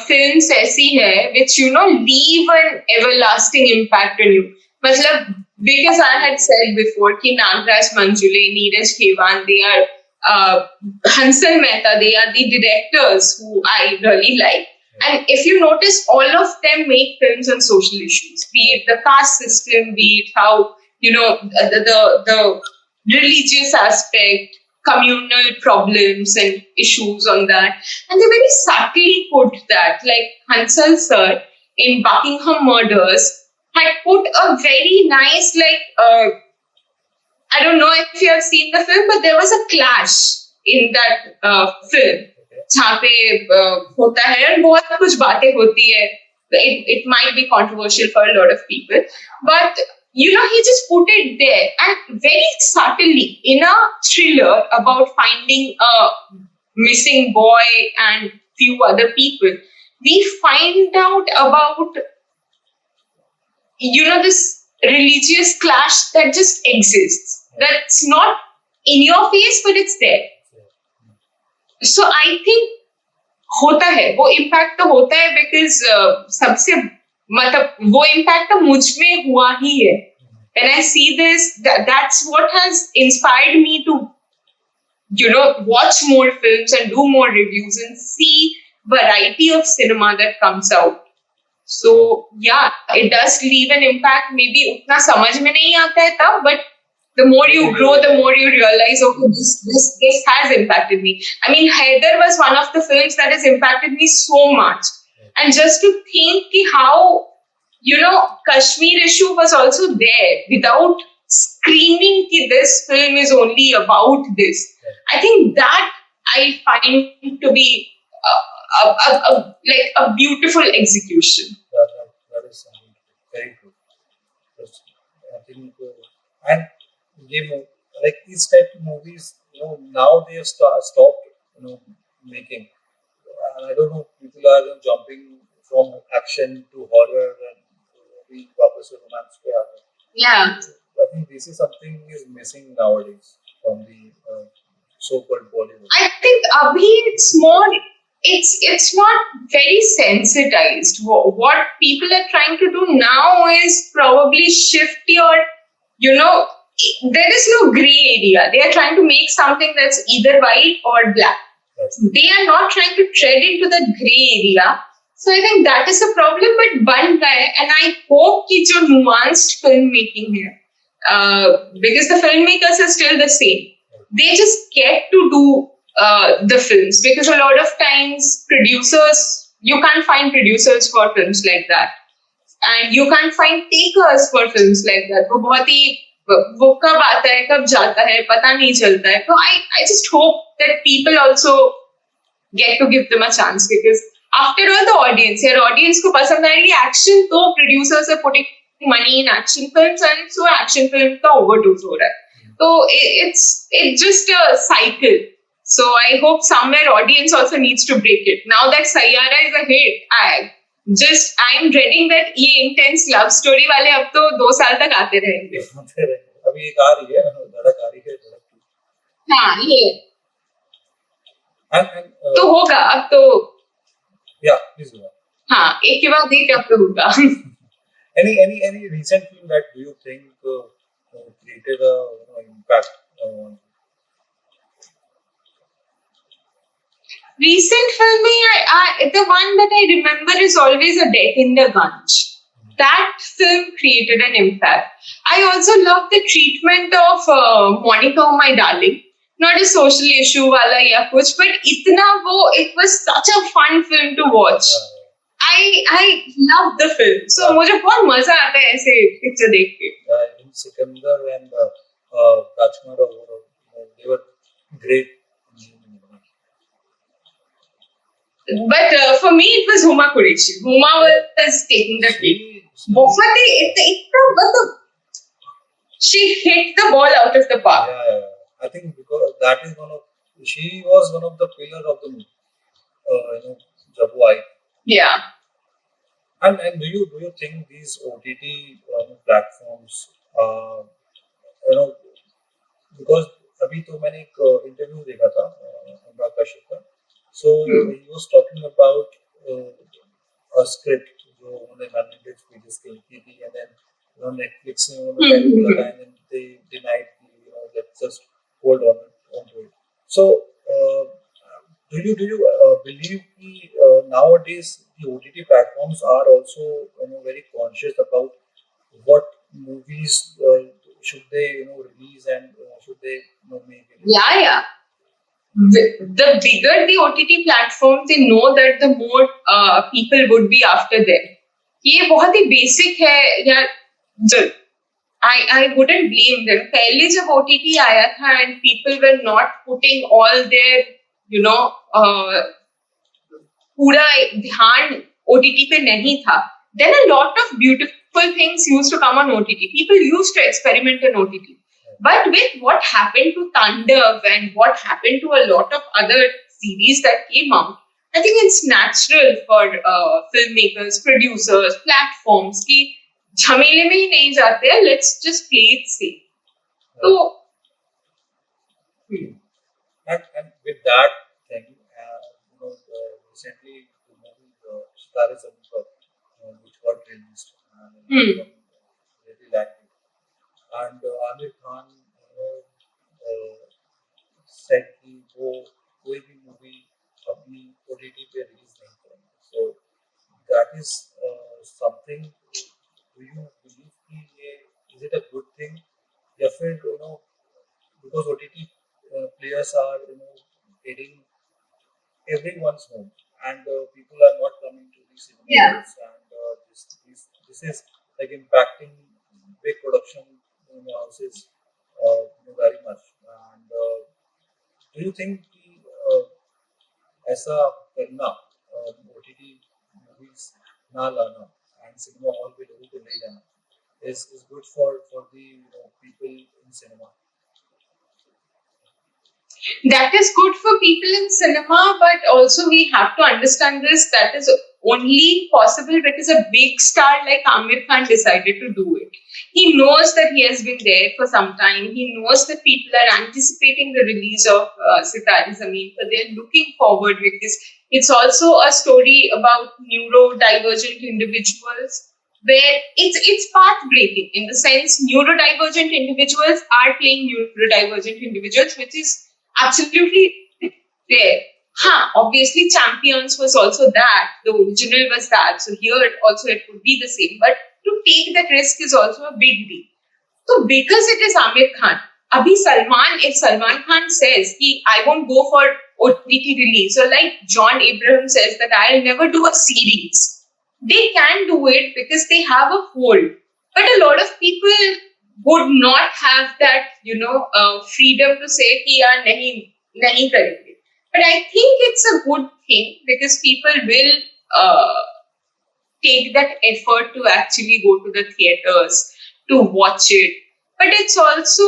films ऐसी है which leave an everlasting impact on you. मतलब because I had said before कि Nagraj Manjule, Neeraj Khewan, they are Hansal Mehta, they are the directors who I really like. And if you notice, all of them make films on social issues, be it the caste system, be it how the religious aspect, communal problems and issues on that, and they very subtly put that. Like Hansal sir in Buckingham Murders had put a very nice I don't know if you have seen the film, but there was a clash in that film. जहाँ पे होता है और बहुत कुछ बातें होती है. It might be controversial for a lot of people, but he just put it there and very subtly in a thriller about finding a missing boy and few other people, we find out about this religious clash that just exists. That's not in your face, but it's there. So I think होता है वो impact तो होता है because सबसे मतलब वो impact तो मुझ में हुआ ही है. When I see this, that's what has inspired me to watch more films and do more reviews and see variety of cinema that comes out. So yeah, it does leave an impact. Maybe उतना समझ में नहीं आता है तब, but the more you grow, the more you realize, okay, this has impacted me. I mean, Haider was one of the films that has impacted me so much. And just to think how, Kashmir issue was also there without screaming that this film is only about this. I think that I find to be like a beautiful execution. that is something very good. Because I think, and like these type of movies, now they have stopped, making. And I don't know, people are jumping from action to horror and we वापस से romance पे आ गए. Yeah. I think this is something is missing nowadays from the so-called Bollywood. I think abhi it's more. It's not very sensitized. What people are trying to do now is probably shift your, you know, there is no gray area. They are trying to make something that's either white or black. Right. They are not trying to tread into the gray area. So I think that is a problem, but bun hai, and I hope कि जो nuanced filmmaking है, because the filmmakers are still the same. They just get to do the films because a lot of times producers, you can't find producers for films like that, and you can't find takers for films like that. वो बहुत ही वो कब आता है कब जाता है पता नहीं चलता है. So I just hope that people also get to give them a chance because after all the audience, your audience को पसंद आएगी action तो producers are putting money in action films and so action film का overdose हो रहा है. So it's just a cycle. So I hope somewhere audience also needs to break it. Now that Sayyara is a hit, I'm dreading that ये intense love story वाले अब तो 2 साल तक आते रहेंगे. अभी एक आ रही है धड़क आ रही है धड़क 2. हाँ ये and तो होगा अब तो. yeah, please go on. हाँ एक के बाद एक अब तो होगा. Any recent film that do you think created a impact? Recent filming, the one that I remember is always A Death in the Gunj. That film created an impact. I also love the treatment of Monica, oh my darling. Not a social issue wala ya kuch, but it was such a fun film to watch. I love the film. So मुझे बहुत मजा आता है ऐसे picture देख के. Sikandar and Rajkumar, they were great. But for me, it was Huma Qureshi. Huma was taking the lead. बहुत ही she hit the ball out of the park. Yeah. I think because that is she was one of the pillars of the movie. Jabu Ai. Yeah. And do you think these OTT platforms, because अभी तो मैंने एक interview देखा था अनुराग कश्यप का. So he was talking about a script जो उन्होंने management pages के लिखी थी and then Netflix ने उन्होंने पहले बोला था and then they denied let's just hold on to it. So do you believe कि nowadays the OTT platforms are also very conscious about what movies should they release and should they make it? Yeah. The bigger the OTT platform, they know that the more people would be after them. ये बहुत ही basic है यार. I wouldn't blame them. पहले जब OTT आया था and people were not putting all their पूरा ध्यान OTT पे नहीं था. Then a lot of beautiful things used to come on OTT. People used to experiment on OTT. But with what happened to Tandav and what happened to a lot of other series that came out, I think it's natural for filmmakers, producers, platforms कि झमेले में ही नहीं जाते हैं. Let's just play it safe. So, and with that thing, recently the movie Star is Zameen which got released and really liked it. And Amir Khan said कि वो कोई भी मूवी अपनी OTT पे रिलीज नहीं करेंगे. So that is something. Do you believe कि ये is it a good thing या फिर because OTT players are getting everyone's home and people are not coming to the cinemas and this is like impacting big production houses very much. And do you think कि ऐसा करना ना लाना and cinema hall पे लोगों को ले जाना is good for the people in cinema. That is good for people in cinema, but also we have to understand this. That is only possible because a big star like Amir Khan decided to do it. He knows that he has been there for some time. He knows that people are anticipating the release of Sitare Zameen, but they're looking forward with this. It's also a story about neurodivergent individuals where it's path breaking in the sense neurodivergent individuals are playing neurodivergent individuals, which is absolutely there. Huh, obviously Champions was also that. The original was that. So here also it would be the same. But to take that risk is also a big deal. So because it is Amir Khan, if Salman Khan says I won't go for OTT release, or like John Abraham says that I'll never do a series, they can do it because they have a hold. But a lot of people would not have that, freedom to say कि यार नहीं करेंगे. But I think it's a good thing because people will take that effort to actually go to the theaters to watch it. But it's also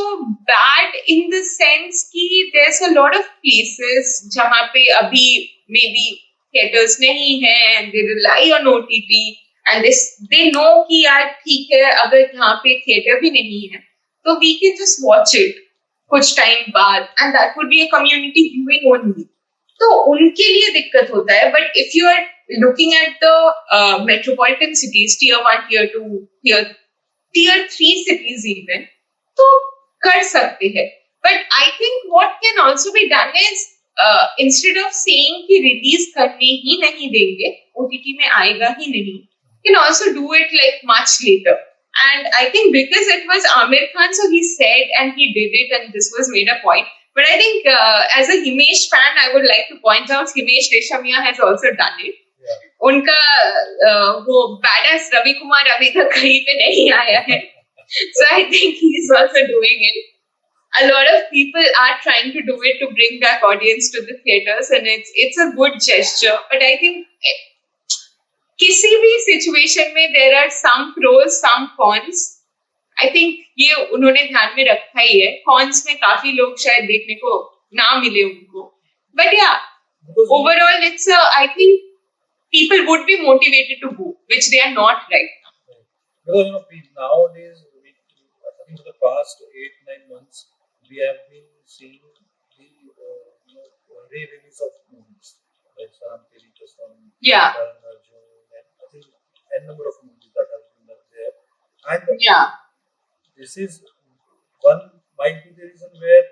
bad in the sense that there's a lot of places जहाँ पे अभी maybe theaters नहीं हैं and they rely on OTT and they know कि यार ठीक है अगर यहाँ पे theater भी नहीं है तो we can just watch it कुछ time बाद and that would be a community viewing only. तो उनके लिए दिक्कत होता है. But if you are looking at the metropolitan cities, tier 1, tier 2, tier 3 cities even, तो कर सकते हैं. But I think what can also be done is instead of saying कि release करने ही नहीं देंगे, OTT में आएगा ही नहीं, you can also do it like much later. And I think because it was Amir Khan, so he said and he did it and this was made a point. But I think as a Himesh fan, I would like to point out Himesh Reshammiya has also done it. Yeah. उनका वो badass Ravi Kumar अभी तक कहीं पे नहीं आया है. So I think he's also doing it. A lot of people are trying to do it to bring back audience to the theaters, and it's a good gesture. But I think किसी भी situation में there are some pros, some cons. I think ये उन्होंने ध्यान में रखा ही है. Cons में काफी लोग शायद देखने को ना मिले उनको. But yeah, overall I think people would be motivated to go, which they are not right now. Because nowadays, I think for the past 8-9 months, we have been seeing the re-release of movies like Saram Teri Kasam, Yeah. Karan Arjun, and I think n number of movies that have been there. And Yeah. this is one might be the reason where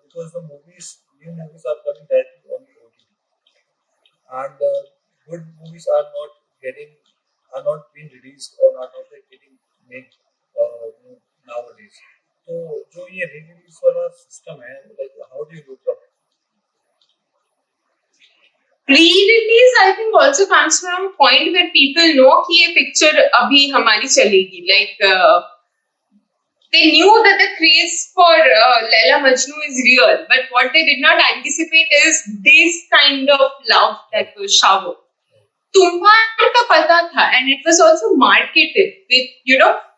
because the new movies are coming directly on the OTT, and good movies are not being released or are not getting made nowadays. तो जो ये re-release वाला system है, like how do you look at it? Pre-release I think also comes from a point where people know कि ये picture अभी हमारी चलेगी. Like they knew that the craze for Laila Majnu is real, but what they did not anticipate is this kind of love that was showered. तुम्हार का पता था, and it was also marketed with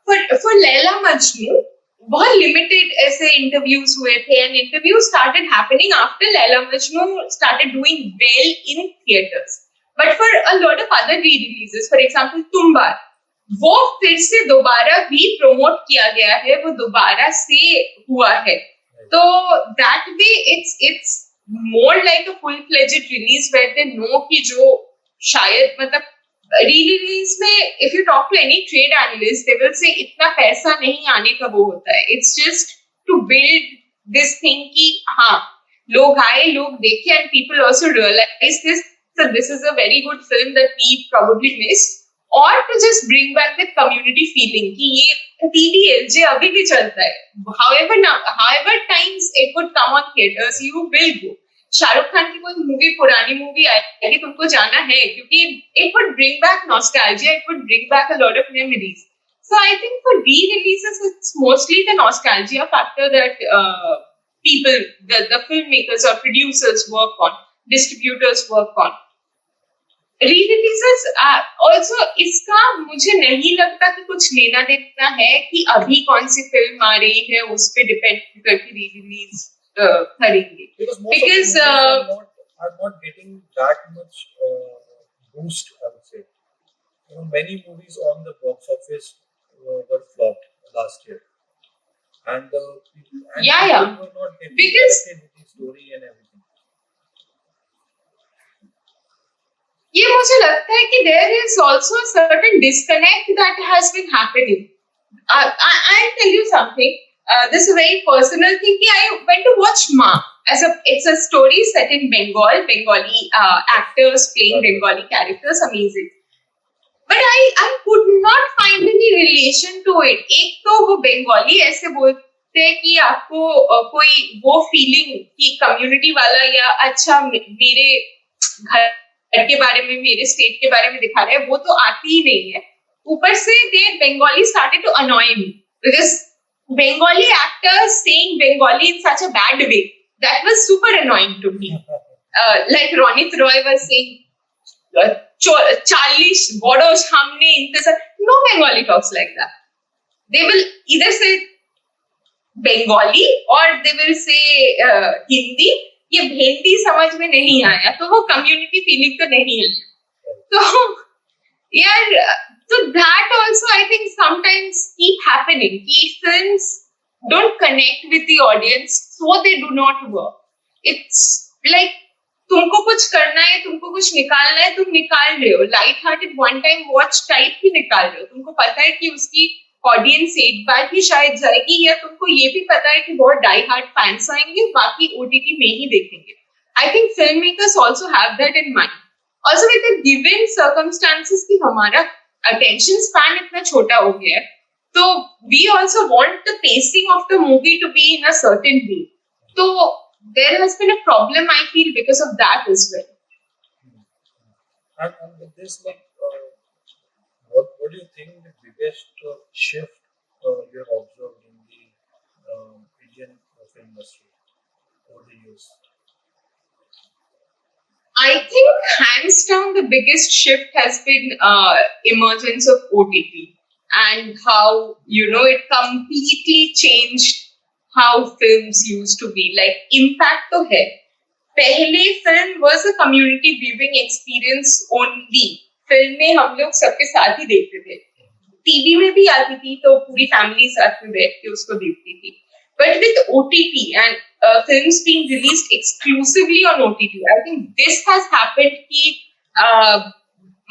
for Laila Majnu बहुत limited ऐसे interviews हुए थे, and interviews started happening after Laila Majnu started doing well in theaters. But for a lot of other re-releases, for example Tumbar, वो फिर से दोबारा भी promote किया गया है, वो दोबारा से हुआ है. तो that way it's more like a full-fledged release where they know कि जो शायद मतलब re-release में if you talk to any trade analyst, they will say इतना पैसा नहीं आने का वो होता है. It's just to build this thing कि हाँ लोग आए, लोग देखे, and people also realize this. So this is a very good film that we probably missed. Or to just bring back that community feeling कि ये TDLJ अभी भी चलता है. However times it would come on theaters, you will go. Shahrukh Khan की कोई पुरानी movie आएगी, तुमको जाना है क्योंकि it would bring back nostalgia, it would bring back a lot of memories. So I think for re-releases, it's mostly the nostalgia factor that people, the filmmakers or producers work on, distributors work on. Rereleases also इसका मुझे नहीं लगता कि कुछ लेना देना है कि अभी कौन सी फिल्म आ रही है उस पे डिपेंड करके री-रिलीज करेंगे Because most of the because movies are not getting that much boost, I would say. Many movies on the box office were flopped last year, and yeah people were not getting because connected with the story and everything. ये मुझे लगता है कि there is also certain disconnect that has been happening I'll tell you something. This is a very personal thing. I went to watch Ma. It's a story set in Bengal, Bengali actors playing Bengali characters, amazing. But I could not find any relation to it. एक तो वो बंगाली ऐसे बोलते हैं कि आपको कोई वो फीलिंग कि कम्युनिटी वाला या अच्छा मेरे घर के बारे में मेरे स्टेट के बारे में दिखा रहे हैं वो तो आती ही नहीं है ऊपर से दे Bengali started to annoy me because Bengali actors saying Bengali in such a bad way that was super annoying to me. Like Ronit Roy was saying 40 বড় সামনে इंतजार no Bengali talks like that. They will either say Bengali or they will say Hindi. ये भेंडी समझ में नहीं आया तो वो कम्युनिटी फीलिंग तो नहीं है तो यार so that also I think sometimes keep happening कि films don't connect with the audience so they do not work it's like तुमको कुछ करना है तुमको कुछ निकालना है तुम निकाल रहे हो light hearted one time watch type ही निकाल रहे हो तुमको पता है कि उसकी ऑडियंस एक बार ही शायद जाएगी या तुमको ये भी पता है कि बहुत डाई हार्ड फैंस आएंगे बाकी ओटीटी में ही देखेंगे I think film makers also have that in mind also with the given circumstances कि हमारा अटेंशन स्पैन इतना छोटा हो गया है तो we also want the pacing of the movie to be in a certain way तो there has been a problem I feel because of that as well. And with this, like, what do you think the biggest shift you have observed in the Indian film industry over the years? I think hands down the biggest shift has been emergence of OTT and how it completely changed how films used to be. Like impact तो है. पहले film was a community viewing experience only. Film में हम लोग सबके साथ ही देखते थे. टीवी में भी आती थी तो पूरी फैमिली साथ में बैठ के उसको देखती थी. But with OTT and films being released exclusively on OTT, I think this has happened कि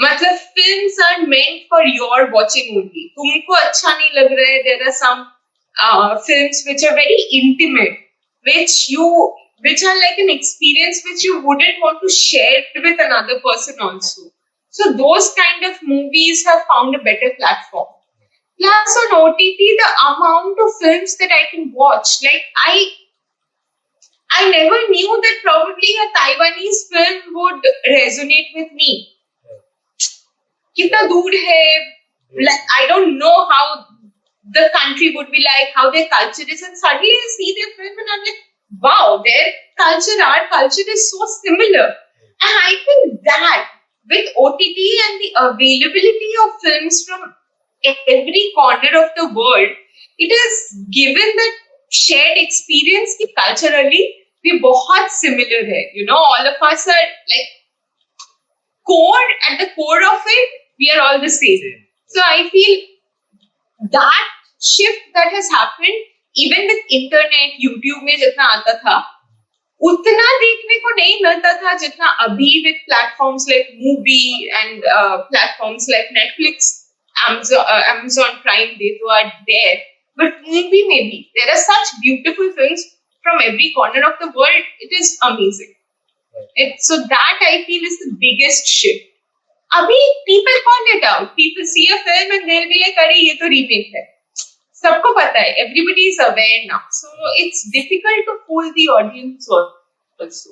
मतलब films are meant for your watching only. तुमको अच्छा नहीं लग रहा है there are some films which are very intimate, which are like an experience which you wouldn't want to share with another person also. So those kind of movies have found a better platform. Plus on OTT, the amount of films that I can watch, like I never knew that probably a Taiwanese film would resonate with me. कितना दूर है, like I don't know how the country would be like, how their culture is, and suddenly I see their film and I'm like, wow, their culture, our culture is so similar. And I think that with OTT and the availability of films from every corner of the world, it has given that shared experience कि culturally we बहुत similar है. All of us are like at the core of it, we are all the same. So I feel that shift that has happened, even with internet, YouTube में जितना आता था, उतना देखने को नहीं मिलता था जितना अभी with platforms like Movie and platforms like Netflix, Amazon Prime, they too are there. But Movie maybe there are such beautiful films from every corner of the world. It is amazing. So that I feel is the biggest shift. अभी people call it out. People see a film and they'll be like, अरे ये तो remake है. सबको पता है. Everybody is aware now. So it's difficult to fool the audience also.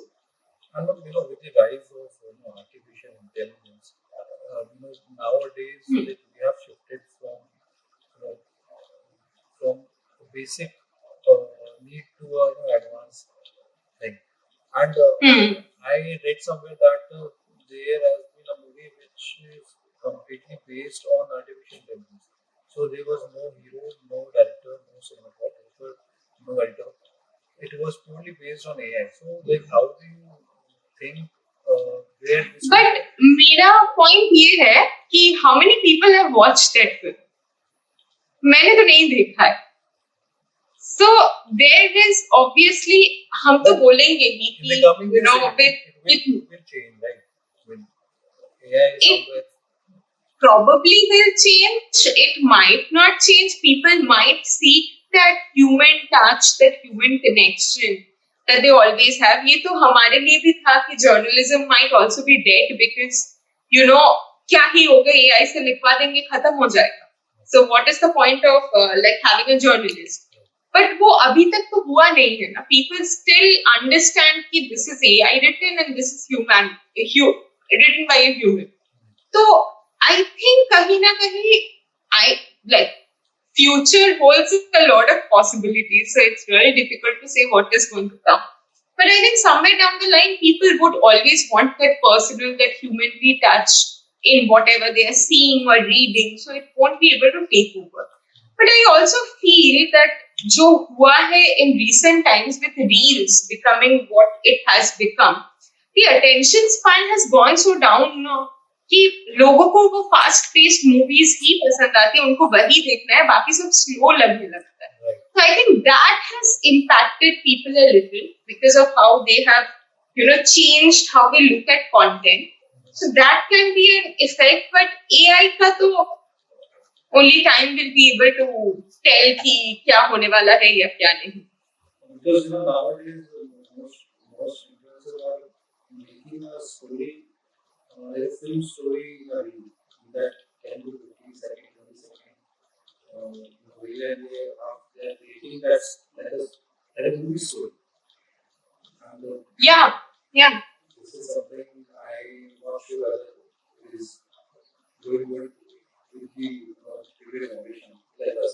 And with the rise of artificial intelligence, nowadays like, we have shifted from basic need to advanced thing. And I read somewhere that there has been a movie which is completely based on artificial intelligence. So there was no hero, no director, no cinematographer, no editor. It was purely based on AI. So, like, how do you think where this will But मेरा point ये है कि how many people have watched that film? मैंने तो नहीं देखा है. So there is obviously हम तो बोलेंगे ही in the कि coming you years know it will change, right? When AI is it somewhere. probably will change. It might not change. People might seek that human touch, that human connection that they always have. ये तो हमारे लिए भी था कि journalism might also be dead because you know क्या ही होगा AI से लिखवा देंगे खत्म हो जाएगा. So what is the point of like having a journalist? But वो अभी तक तो हुआ नहीं है ना. People still understand कि this is AI written and this is written by a human. So I think kahin na kahin, I like future holds a lot of possibilities. So it's very difficult to say what is going to come. But I think somewhere down the line, people would always want that personal, that humanly touch in whatever they are seeing or reading. So it won't be able to take over. But I also feel that जो हुआ है in recent times with reels becoming what it has become, the attention span has gone so down now कि लोगों को वो fast paced movies ही पसंद आती है, उनको वही देखना है, बाकी सब स्लो लगने लगता है. Right. So I think that has impacted people a little because of how they have, changed how they look at content. So that can be an effect, but AI का तो only time will be able to tell कि क्या होने वाला है या क्या नहीं. Because nowadays most influencers are making a story, like a film story in a reel that can be 15 seconds, 20 seconds. Reel and they are creating that like a movie story. And Yeah. this is something I'm not sure whether it is going good with the future generation like us.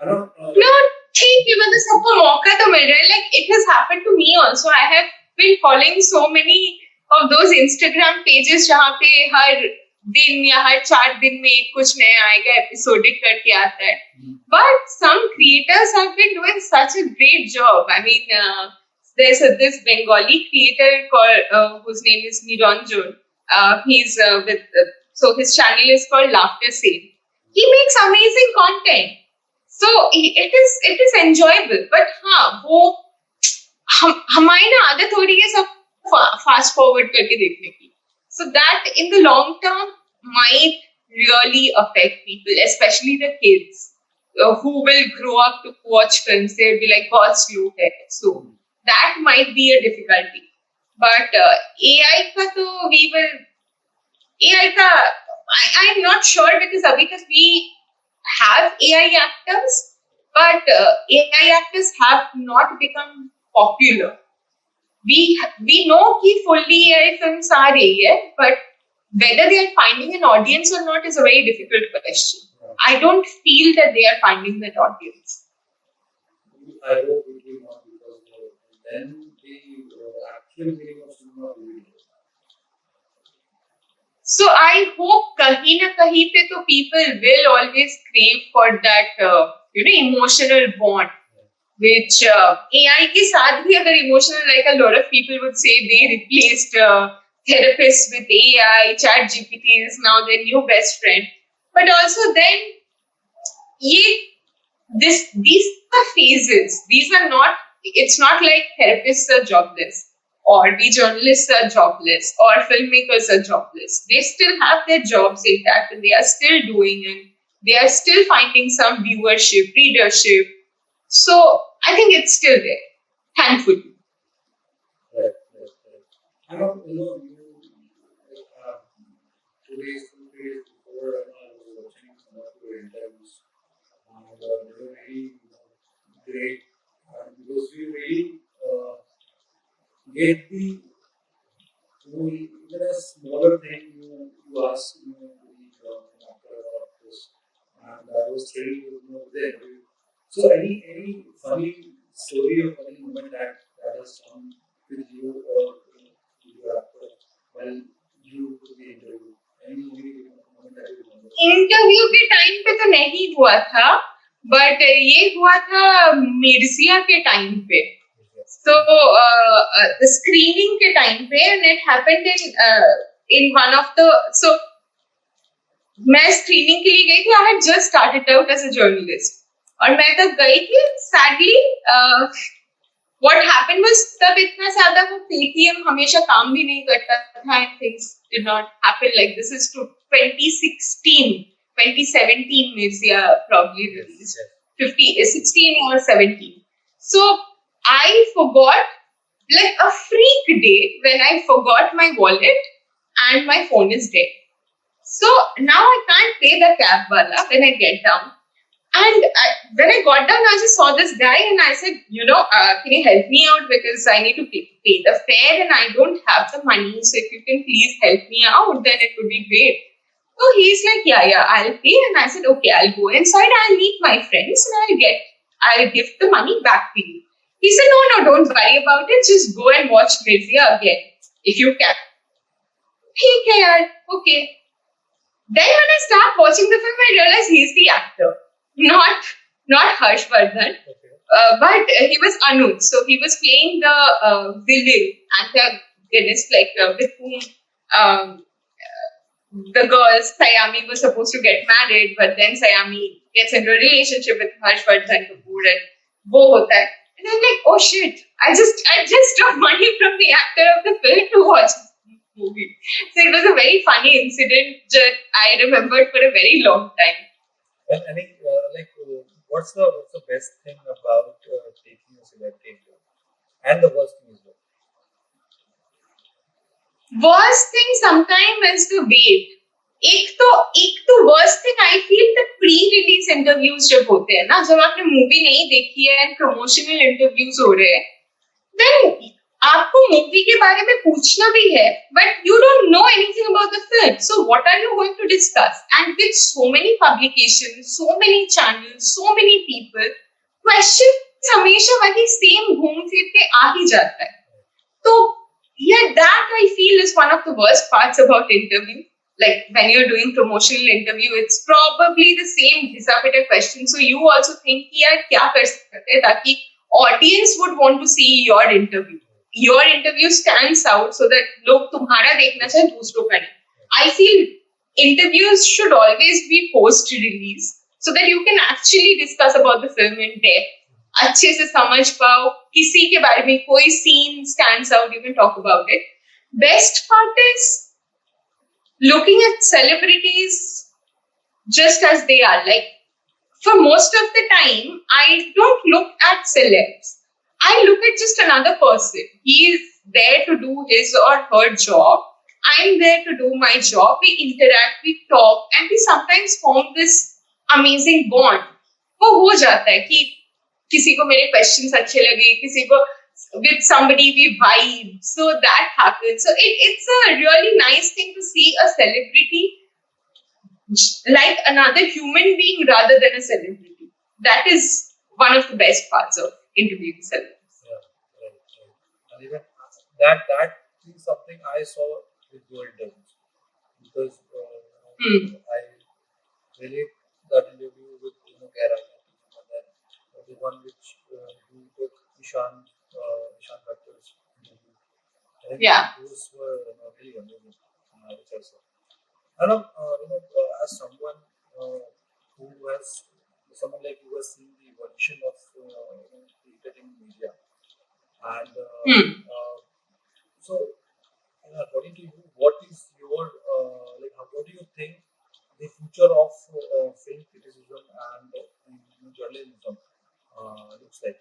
I don't know. No, ठीक है, मतलब सबको मौका तो मिल रहा है. Like it has happened to me also. I have been following so many of those Instagram pages जहाँ पे हर दिन या हर 4 दिन में कुछ नया आएगा, एपिसोडिक करके आता है. But some creators have been doing such a great job. I mean, there's this Bengali creator called whose name is Niranjan. He's so his channel is called Laughter Sale. He makes amazing content. So it is enjoyable. But हाँ वो हमारी ना आदत हो रही है सब fast forward करके देखने की. So that in the long term might really affect people, especially the kids who will grow up to watch films. They'll be like, God, slow hai. So that might be a difficulty. But AI का तो we will AI का I'm not sure because अभी तक we have AI actors, but AI actors have not become popular. We know कि fully AI films are रही है, but whether they are finding an audience or not is a very difficult question. I don't feel that they are finding that audience. I hope it will not, because then the actual meaning of cinema will be lost. So I hope कहीं ना कहीं पे तो people will always crave for that emotional bond, which AI के साथ भी अगर emotional, like a lot of people would say they replaced therapists with AI. Chat GPT is now their new best friend. But also then these are phases. These are not. It's not like therapists are jobless, or the journalists are jobless, or filmmakers are jobless. They still have their jobs intact, and they are still doing it. They are still finding some viewership, readership. So I think it's still there, thankfully. Right. I don't know. Two days before, I was watching some of your interviews, and they were really great, because we really get the even a smaller thing you ask the actor about this, and I was thrilled to know there. So any funny story or funny moment that has come with you or with your actor while you do the interview? Interview के time पे तो नहीं हुआ था, but ये हुआ था मिर्जिया के टाइम पे. So the screening के time पे, and it happened in one of the, so मैं screening के लिए गई थी. I had just started out as a journalist और मैं तब गई थी. Sadly what happened was तब इतना ज्यादा वो Paytm हमेशा काम भी नहीं करता था and things did not happen. Like this is to 2016, 2017 Mirza probably released 16 or 17. So I forgot, like a freak day, when I forgot my wallet and my phone is dead. So now I can't pay the cab wala when I get down. And when I got down, I just saw this guy and I said, can you help me out because I need to pay the fare and I don't have the money. So if you can please help me out, then it would be great. So he's like, yeah, I'll pay. And I said, okay, I'll go inside. I'll meet my friends and I'll give the money back to you. He said, no, don't worry about it. Just go and watch Mirza again if you can. Okay. Then when I start watching the film, I realize he's the actor, not Harshvardhan, but he was Anuj. So he was playing the villain, antagonist, with whom the girl Sayami was supposed to get married, but then Sayami gets into a relationship with Harshvardhan Kapoor, and wo hota hai. And I'm like, oh shit! I just took money from the actor of the film to watch this movie. So it was a very funny incident that I remembered for a very long time. And I think, what's the best thing about taking a celebrity interview, and the worst thing as well? Worst thing sometimes is the wait. एक तो worst thing I feel the pre-release interviews जब होते हैं ना, जब आपने movie नहीं देखी है and promotional interviews हो रहे हैं, then आपको मूवी के बारे में पूछना भी है, but you don't know anything about the film. So what are you going to discuss? And with so many publications, so many channels, so many people, questions हमेशा वही same घूम फिर के आ ही जाता है. तो yeah, that I feel is one of the worst parts about interview. Like when you're doing promotional interview, it's probably the same disappointed question. So you also think, यार क्या कर सकते हैं ताकि audience would want to see your interview. Your interview stands out so that लोग तुम्हारा देखना चाहे दूसरों का नहीं. I feel interviews should always be post release so that you can actually discuss about the film in depth. अच्छे से समझ पाओ, किसी के बारे में कोई scene stands out, you can talk about it. Best part is looking at celebrities just as they are. Like for most of the time, I don't look at celebs. I look at just another person. He is there to do his or her job. I'm there to do my job. We interact, we talk, and we sometimes form this amazing bond. वो हो जाता है कि किसी को मेरे questions अच्छे लगे, किसी को with somebody we vibe. So that happens. So it's a really nice thing to see a celebrity like another human being rather than a celebrity. That is one of the best parts of interviewing celebrities. Yeah, right. And even that is something I saw with your interviews, because I relate that interview with Gera, and then the one which you took Ishan Bhattar's interview. I think those were really amazing, which I saw. I don't know, as someone someone like who has seen the evolution of the entertainment media, and so according to you, what is your what do you think the future of film criticism and journalism looks like?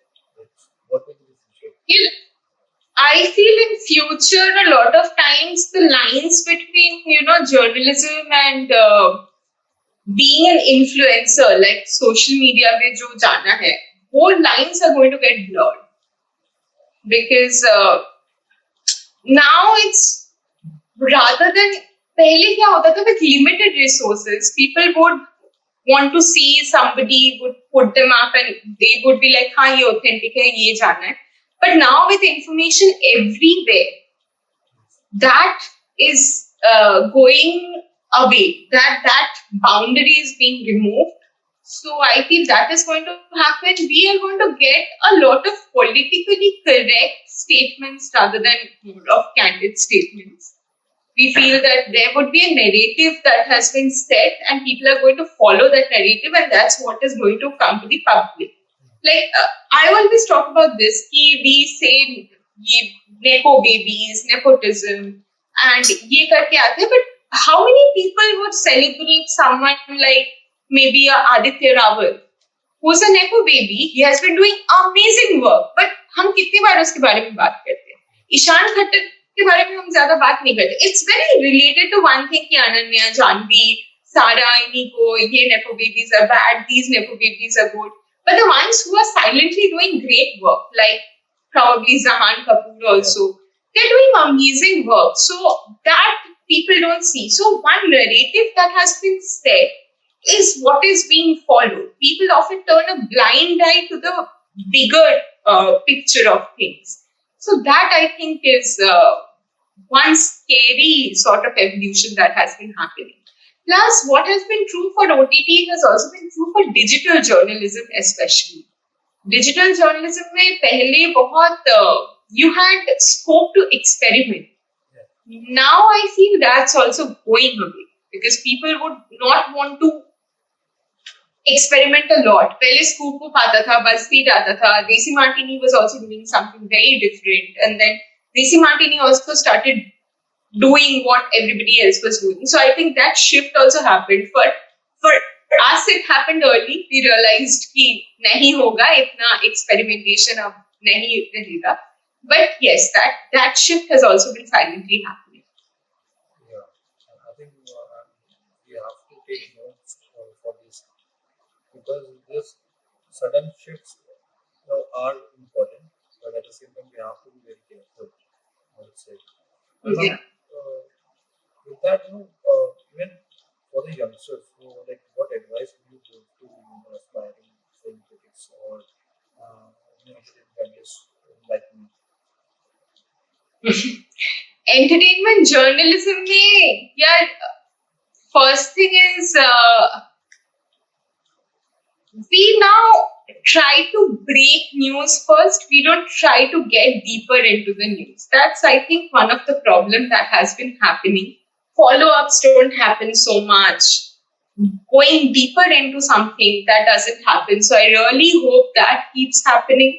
What will be the future? I feel in future a lot of times the lines between journalism and being an influencer, like social media में जो जाना है, वो lines are going to get blurred because now it's rather than पहले क्या होता था, with limited resources, people would want to see somebody, would put them up and they would be like, हाँ ये authentic है, ये जाना है. But now with information everywhere, that is going away. That boundary is being removed. So I feel that is going to happen. We are going to get a lot of politically correct statements rather than more of candid statements. We feel that there would be a narrative that has been set and people are going to follow that narrative, and that's what is going to come to the public. Like I always talk about this, we say nepo babies, nepotism, and ye karke aate hain, but how many people would celebrate someone like maybe a Aditya Rawal, who's a nepo baby? He has been doing amazing work, but हम कितनी बार उसके बारे में बात करते हैं? ईशान खट्टर के बारे में हम ज्यादा बात नहीं करते. It's very related to one thing कि अनन्या, जानवी, सारा, इनिको, ये nepo babies are bad, these nepo babies are good. But the ones who are silently doing great work, like probably Zahan Kapoor also, they're doing amazing work. So that people don't see. So one narrative that has been set is what is being followed. People often turn a blind eye to the bigger picture of things. So that I think is one scary sort of evolution that has been happening. Plus, what has been true for OTT has also been true for digital journalism, especially. Digital journalism में पहले बहुत you had scope to experiment. Now I feel that's also going away because people would not want to experiment a lot. पहले Scoop Up आता था, BuzzFeed आता था, Desi Martini was also doing something very different, and then Desi Martini also started doing what everybody else was doing. So I think that shift also happened. For us, it happened early. We realized कि नहीं होगा इतना experimentation अब नहीं रहेगा. But yes, that shift has also been silently happening. Yeah, I think we have to take notes for this because this sudden shifts are important, but at the same time we have to be very careful. I would say. And Yeah. with that, even for the youngsters, so like, what advice would you give to aspiring film critics or journalists like me? Entertainment journalism में यार first thing is we now try to break news first. We don't try to get deeper into the news. That's, I think, one of the problems that has been happening. Follow-ups don't happen so much. Going deeper into something, that doesn't happen. So I really hope that keeps happening.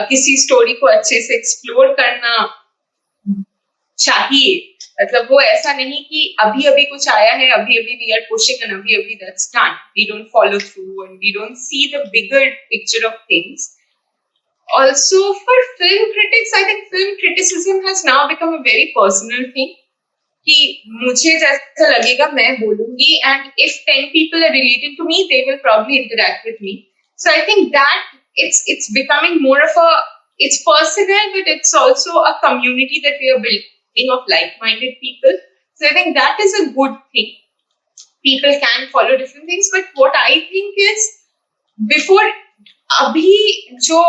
किसी story को अच्छे से explore करना चाहिए. मतलब वो ऐसा नहीं कि अभी अभी कुछ आया है, अभी अभी we are pushing and अभी अभी that's done. We don't follow through and we don't see the bigger picture of things. Also, for film critics, I think film criticism has now become a very personal thing. कि मुझे जैसा लगेगा मैं बोलूंगी, and if 10 people are related to me, they will probably interact with me. So I think that it's becoming more of it's personal, but it's also a community that we are building of like-minded people. So I think that is a good thing. People can follow different things, but what I think is before अभी जो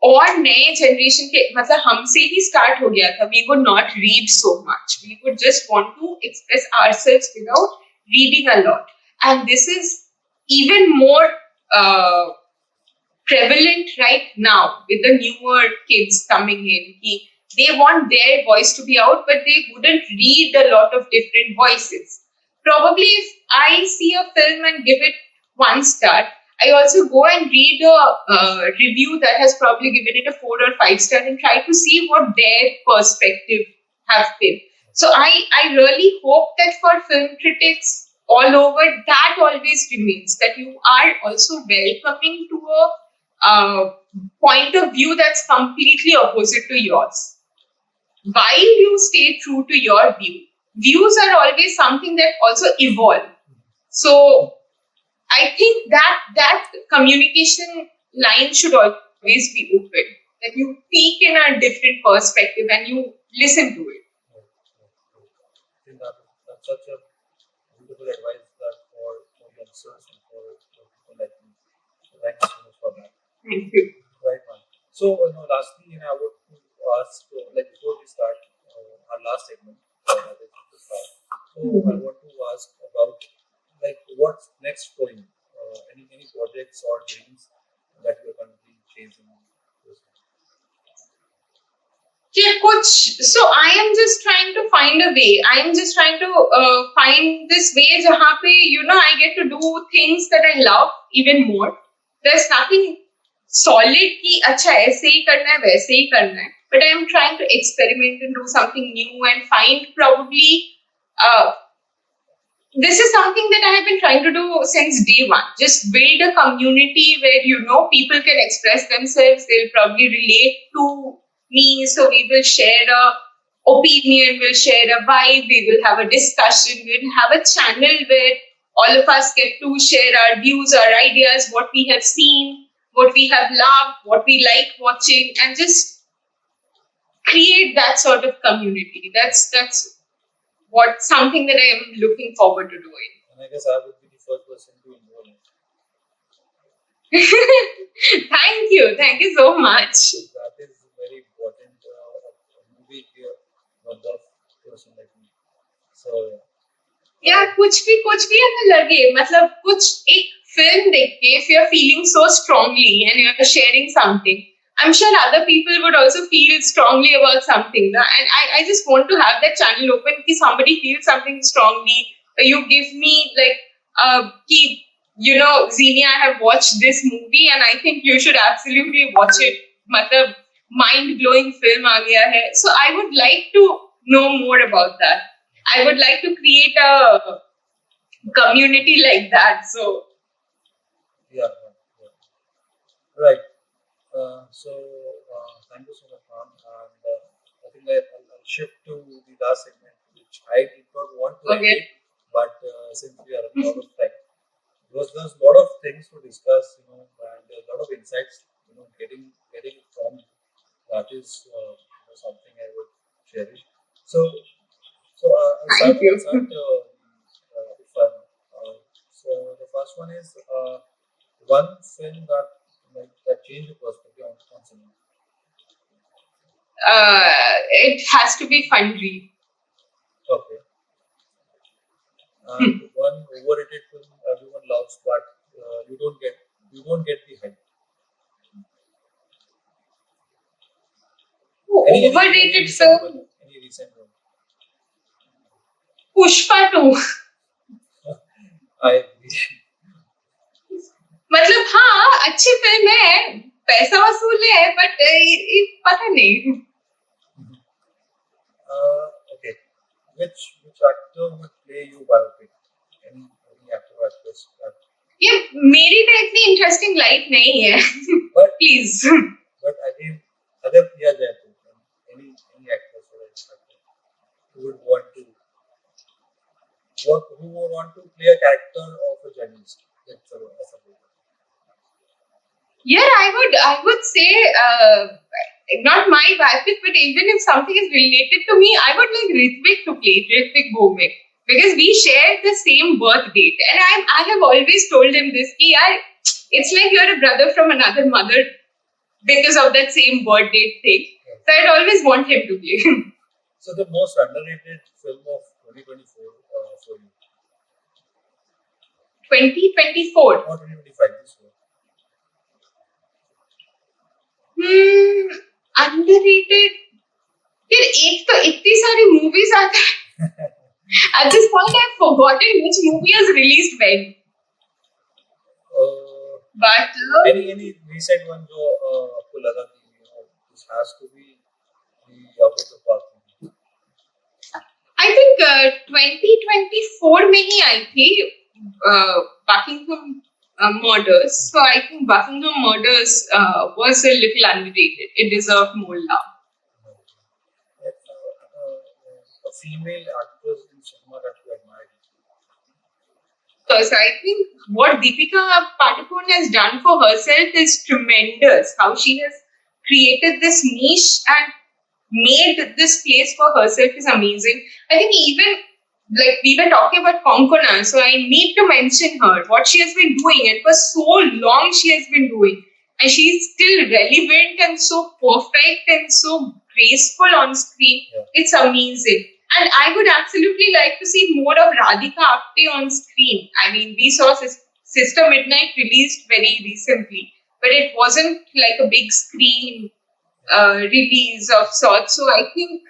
और नए generation के मतलब हमसे ही start हो गया था, we would not read so much. We would just want to express ourselves without reading a lot. And this is even more prevalent right now with the newer kids coming in. They want their voice to be out, but they wouldn't read a lot of different voices. Probably if I see a film and give it 1 star, I also go and read a review that has probably given it a 4 or 5 star and try to see what their perspective have been. So I really hope that for film critics all over, that always remains, that you are also welcoming to a point of view that's completely opposite to yours. While you stay true to your view, views are always something that also evolve. So I think that communication line should always be open. That you speak in a different perspective and you listen to it. I think that's such a beautiful advice that for youngsters and for people like me. So thank you so much for that. Thank you. Right, man. So, lastly, I would to ask, like before we start our last segment, that is to start. So, I want to ask Yeah, कुछ. So I am just trying to find a way. I am just trying to find this way जहाँ पे I get to do things that I love even more. There's nothing solid कि अच्छा ऐसे ही करना है वैसे ही करना है. But I am trying to experiment and do something new and find probably uh, this is something that I have been trying to do since day one. Just build a community where people can express themselves. They'll probably relate to me, so we will share a opinion, we'll share a vibe, we will have a discussion, we'll have a channel where all of us get to share our views, our ideas, what we have seen, what we have loved, what we like watching, and just create that sort of community. That's what something that I am looking forward to doing. And I guess I would be the first person to enroll in. Thank you so much. That is very important. A movie here, a love person like me. So या कुछ भी अगर लगे मतलब कुछ एक film देख के if you're feeling so strongly and you're sharing something, I'm sure other people would also feel strongly about something. And I just want to have that channel open कि somebody feels something strongly. You give me like कि Zenia, I have watched this movie and I think you should absolutely watch it. मतलब mind blowing film आ गया है. So I would like to know more about that. I would like to create a community like that. So yeah. Right. Thank you so much, ma'am. And I think I'll shift to the last segment, which I did not want to Okay. edit, but since we are out of time, because there's a lot of things to discuss, and there's a lot of insights, getting it from you. That is something I would cherish. I'll start. Thank you. I'll start with fun. So the first one is one film that changed your perspective on cinema. It has to be Funry. Okay. And one overrated film everyone loves, but you don't get the hype. Overrated film. Any recent one? Pushpa 2. I agree. मतलब हाँ अच्छी film है पैसा वसूल है but पता नहीं. Okay. Which actor would play you biopic? Any actor or actress? ये मेरी तो इतनी इंटरेस्टिंग लाइफ नहीं है. But please. but अगर किया जाए तो any actress or actor who would want to play a character of a journalist. That's a Yeah, I would say not my biopic, but even if something is related to me, I would like Ritvik to play Ritvik Bhowmik because we share the same birth date, and I have always told him this कि यार it's like you're a brother from another mother because of that same birth date thing. So I'd always want him to play. So the most underrated film of 2024 for you? 2024. Or 2025 this year? Underrated. यार एक तो इतनी सारी movies आती है. At this point, I've forgotten which movie has released when. But any recent one जो आपको लगा कि this has to be the out of the park movie? I think 2024 में ही आई थी Buckingham Murders. So I think Buckingham Murders was a little underrated. It deserved more love. A female actress in cinema that you admire? Because I think what Deepika Padukone has done for herself is tremendous. How she has created this niche and made this place for herself is amazing. I think even like we were talking about Konkona, so I need to mention her. What she has been doing, and for so long she has been doing, and she's still relevant and so perfect and so graceful on screen. Yeah. It's amazing. And I would absolutely like to see more of Radhika Apte on screen. I mean, we saw Sister Midnight released very recently, but it wasn't like a big screen release of sorts. So I think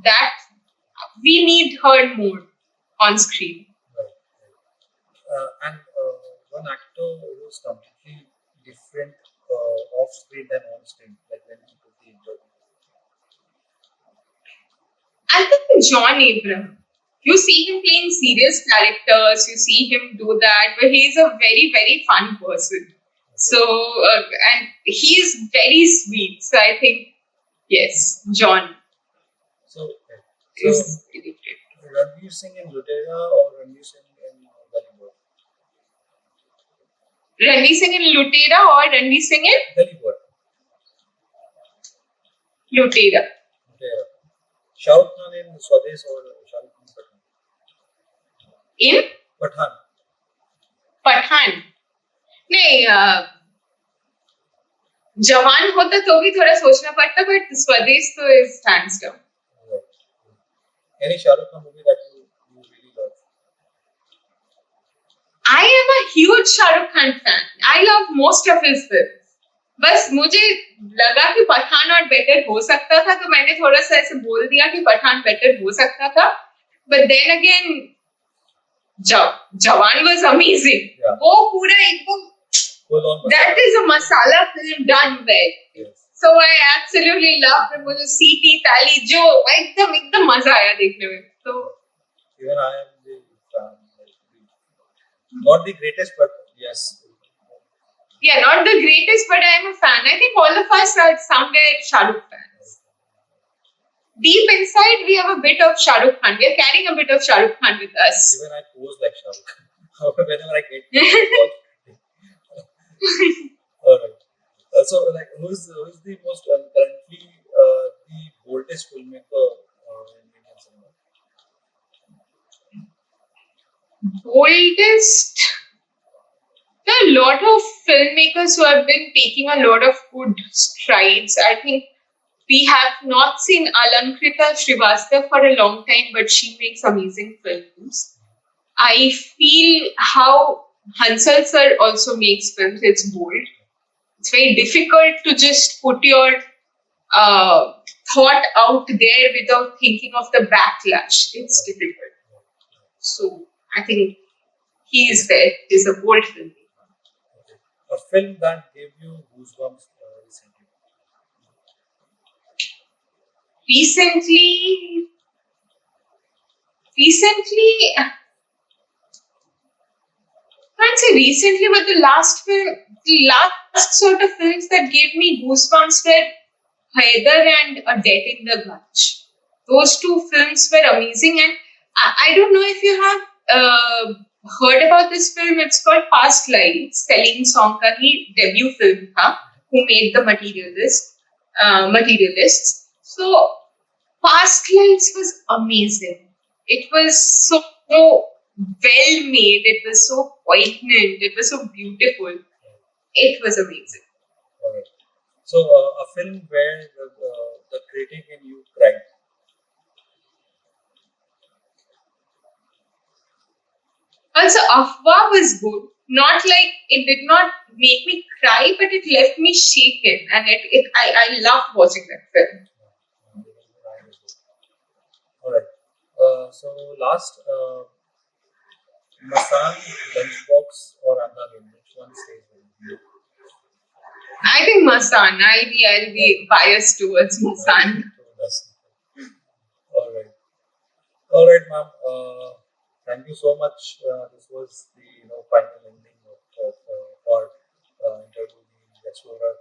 that we need her more on screen. Right. And one actor who's completely different off screen than on screen, like when he took the interview. I think John Abraham. You see him playing serious characters, you see him do that, but he's a very, very fun person. So, and he's very sweet. So I think, yes, John So, okay. is So, really great. Ranveer Singh in Lutera or Ranveer Singh in Bollywood? Ranveer Singh in Lutera or Ranveer Singh in Bollywood. Lutera? Lutera. Shah Rukh Khan in Swades or Shah Rukh Khan in Pathan? In Pathan. Pathan नहीं जवान होता तो भी थोड़ा सोचना पड़ता but स्वदेश तो is hands down. Right. Any Shah Rukh Khan movie that you really love? I am a huge Shah Rukh Khan fan. I love most of his films. बस मुझे लगा कि पठान और बेटर हो सकता था तो मैंने थोड़ा सा ऐसे बोल दिया कि पठान बेटर हो सकता था बट देन अगेन जवान वाज अमेजिंग. Yeah. वो पूरा एकदम Full on that is a masala film done well. Yes. So I absolutely loved it. मुझे सीटी ताली जो एकदम एकदम मजा आया देखने में. तो Even I am the fan. Not the greatest, but yes. yeah, not the greatest, but I am a fan. I think all of us are somewhere Shah Rukh fans. Deep inside, we have a bit of Shah Rukh Khan. We are carrying a bit of Shah Rukh Khan with us. Even I pose like Shah Rukh Khan. Whenever I get the Alright. So, like, who's the most currently the boldest filmmaker in Indian cinema? Boldest. There are a lot of filmmakers who have been taking a lot of good strides. I think we have not seen Alankrita Srivastav for a long time, but she makes amazing films. I feel how Hansal sir also makes films. It's bold. It's very difficult to just put your thought out there without thinking of the backlash. It's difficult. So I think he is there. He's a bold film. A film that gave you goosebumps recently. Recently, I can't say recently, but the last sort of films that gave me goosebumps were Haider and A Death in the Gunch. Those two films were amazing, and I don't know if you have heard about this film. It's called Past Lives. Celine Song का ही debut film था. Who made the Materialists. So Past Lives was amazing. It was so well made. It was so poignant. It was so beautiful. It was amazing. Alright. So, a film where the critic in you cried. Also, Afwa was good. Not like it did not make me cry, but it left me shaken, and I loved watching that film. Alright. So, last, Masan, Lunchbox, or Anna, which one stays with you? I think Masan. I'll be biased towards Masan. Alright. Alright, ma'am. Thank you so much. This was the final ending of our interview with the Explorer.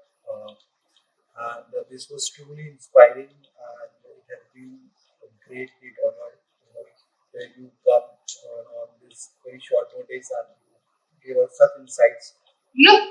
And this was truly inspiring, and it has been a great honor, where you come on this very short notice and you give us such insights. Look,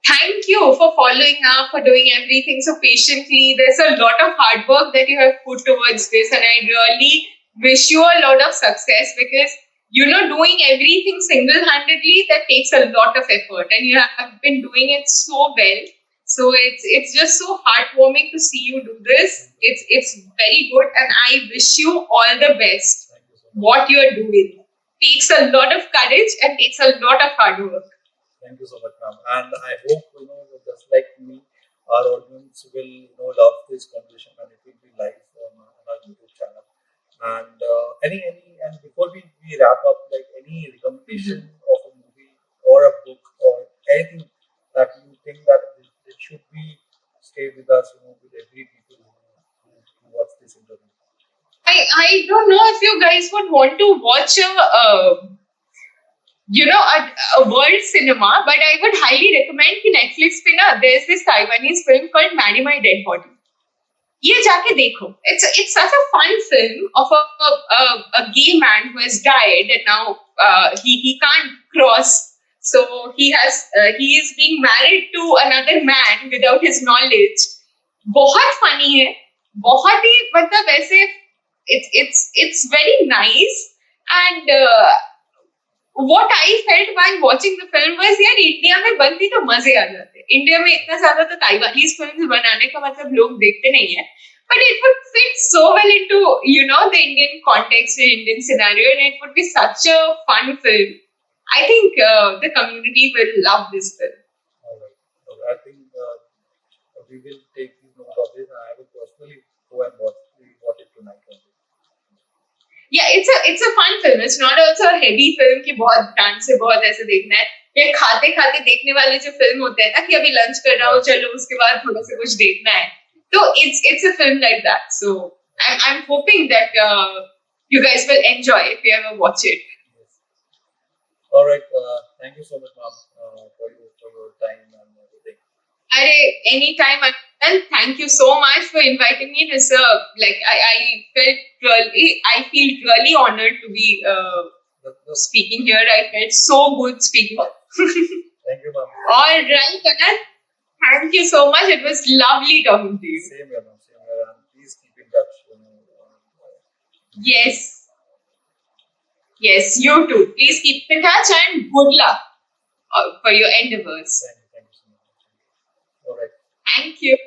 thank you for following up, for doing everything so patiently. There's a lot of hard work that you have put towards this, and I really wish you a lot of success because doing everything single-handedly, that takes a lot of effort, and you have been doing it so well. So it's just so heartwarming to see you do this. It's very good, and I wish you all the best. Thank you so much. What you are doing takes a lot of courage and takes a lot of hard work. Thank you so much, ma'am. And I hope, just like me, our audience will love this conversation, and it will be live on our YouTube channel. And before we wrap up, like any recommendation of a movie or a book or anything that you think that it should be stay with us, with every people who watch this interview. I don't know if you guys would want to watch a world cinema, but I would highly recommend कि Netflix पे ना there's this Taiwanese film called Marry My Dead Body. ये जाके देखो. It's such a fun film of a gay man who has died and now he can't cross. So he is being married to another man without his knowledge. बहुत funny है. बहुत ही मतलब ऐसे it's very nice and what I felt while watching the film was यार India में बनती तो मजे आ जाते. इंडिया में इतना ज्यादा तो ताइवानीज फिल्म बनाने का मतलब लोग देखते नहीं है. But it would fit so well into the Indian context and Indian scenario, and it would be such a fun film. I think the community will love this film. All right. I think we will take note of this, and I will personally go and watch it tonight. Yeah, it's a fun film. It's not also a heavy film कि बहुत dance से बहुत ऐसे देखना है. ये खाते खाते देखने वाले जो फिल्म होते हैं ना कि अभी लंच कर रहा हूँ चलो उसके बाद थोड़ा सा कुछ देखना है. So it's a film like that. So I'm hoping that you guys will enjoy if you ever watch it. Yes. All right. Thank you so much, ma'am, for your time and everything. Anytime, and thank you so much for inviting me. This I feel really honored to be speaking here. I felt so good speaking. Thank you, ma'am. All right, Anand. Thank you so much. It was lovely talking to you. Same here, ma'am. Same here. And please keep in touch. Yes. Yes, you too. Please keep in touch and good luck for your endeavors. Thank you so much. All right. Thank you.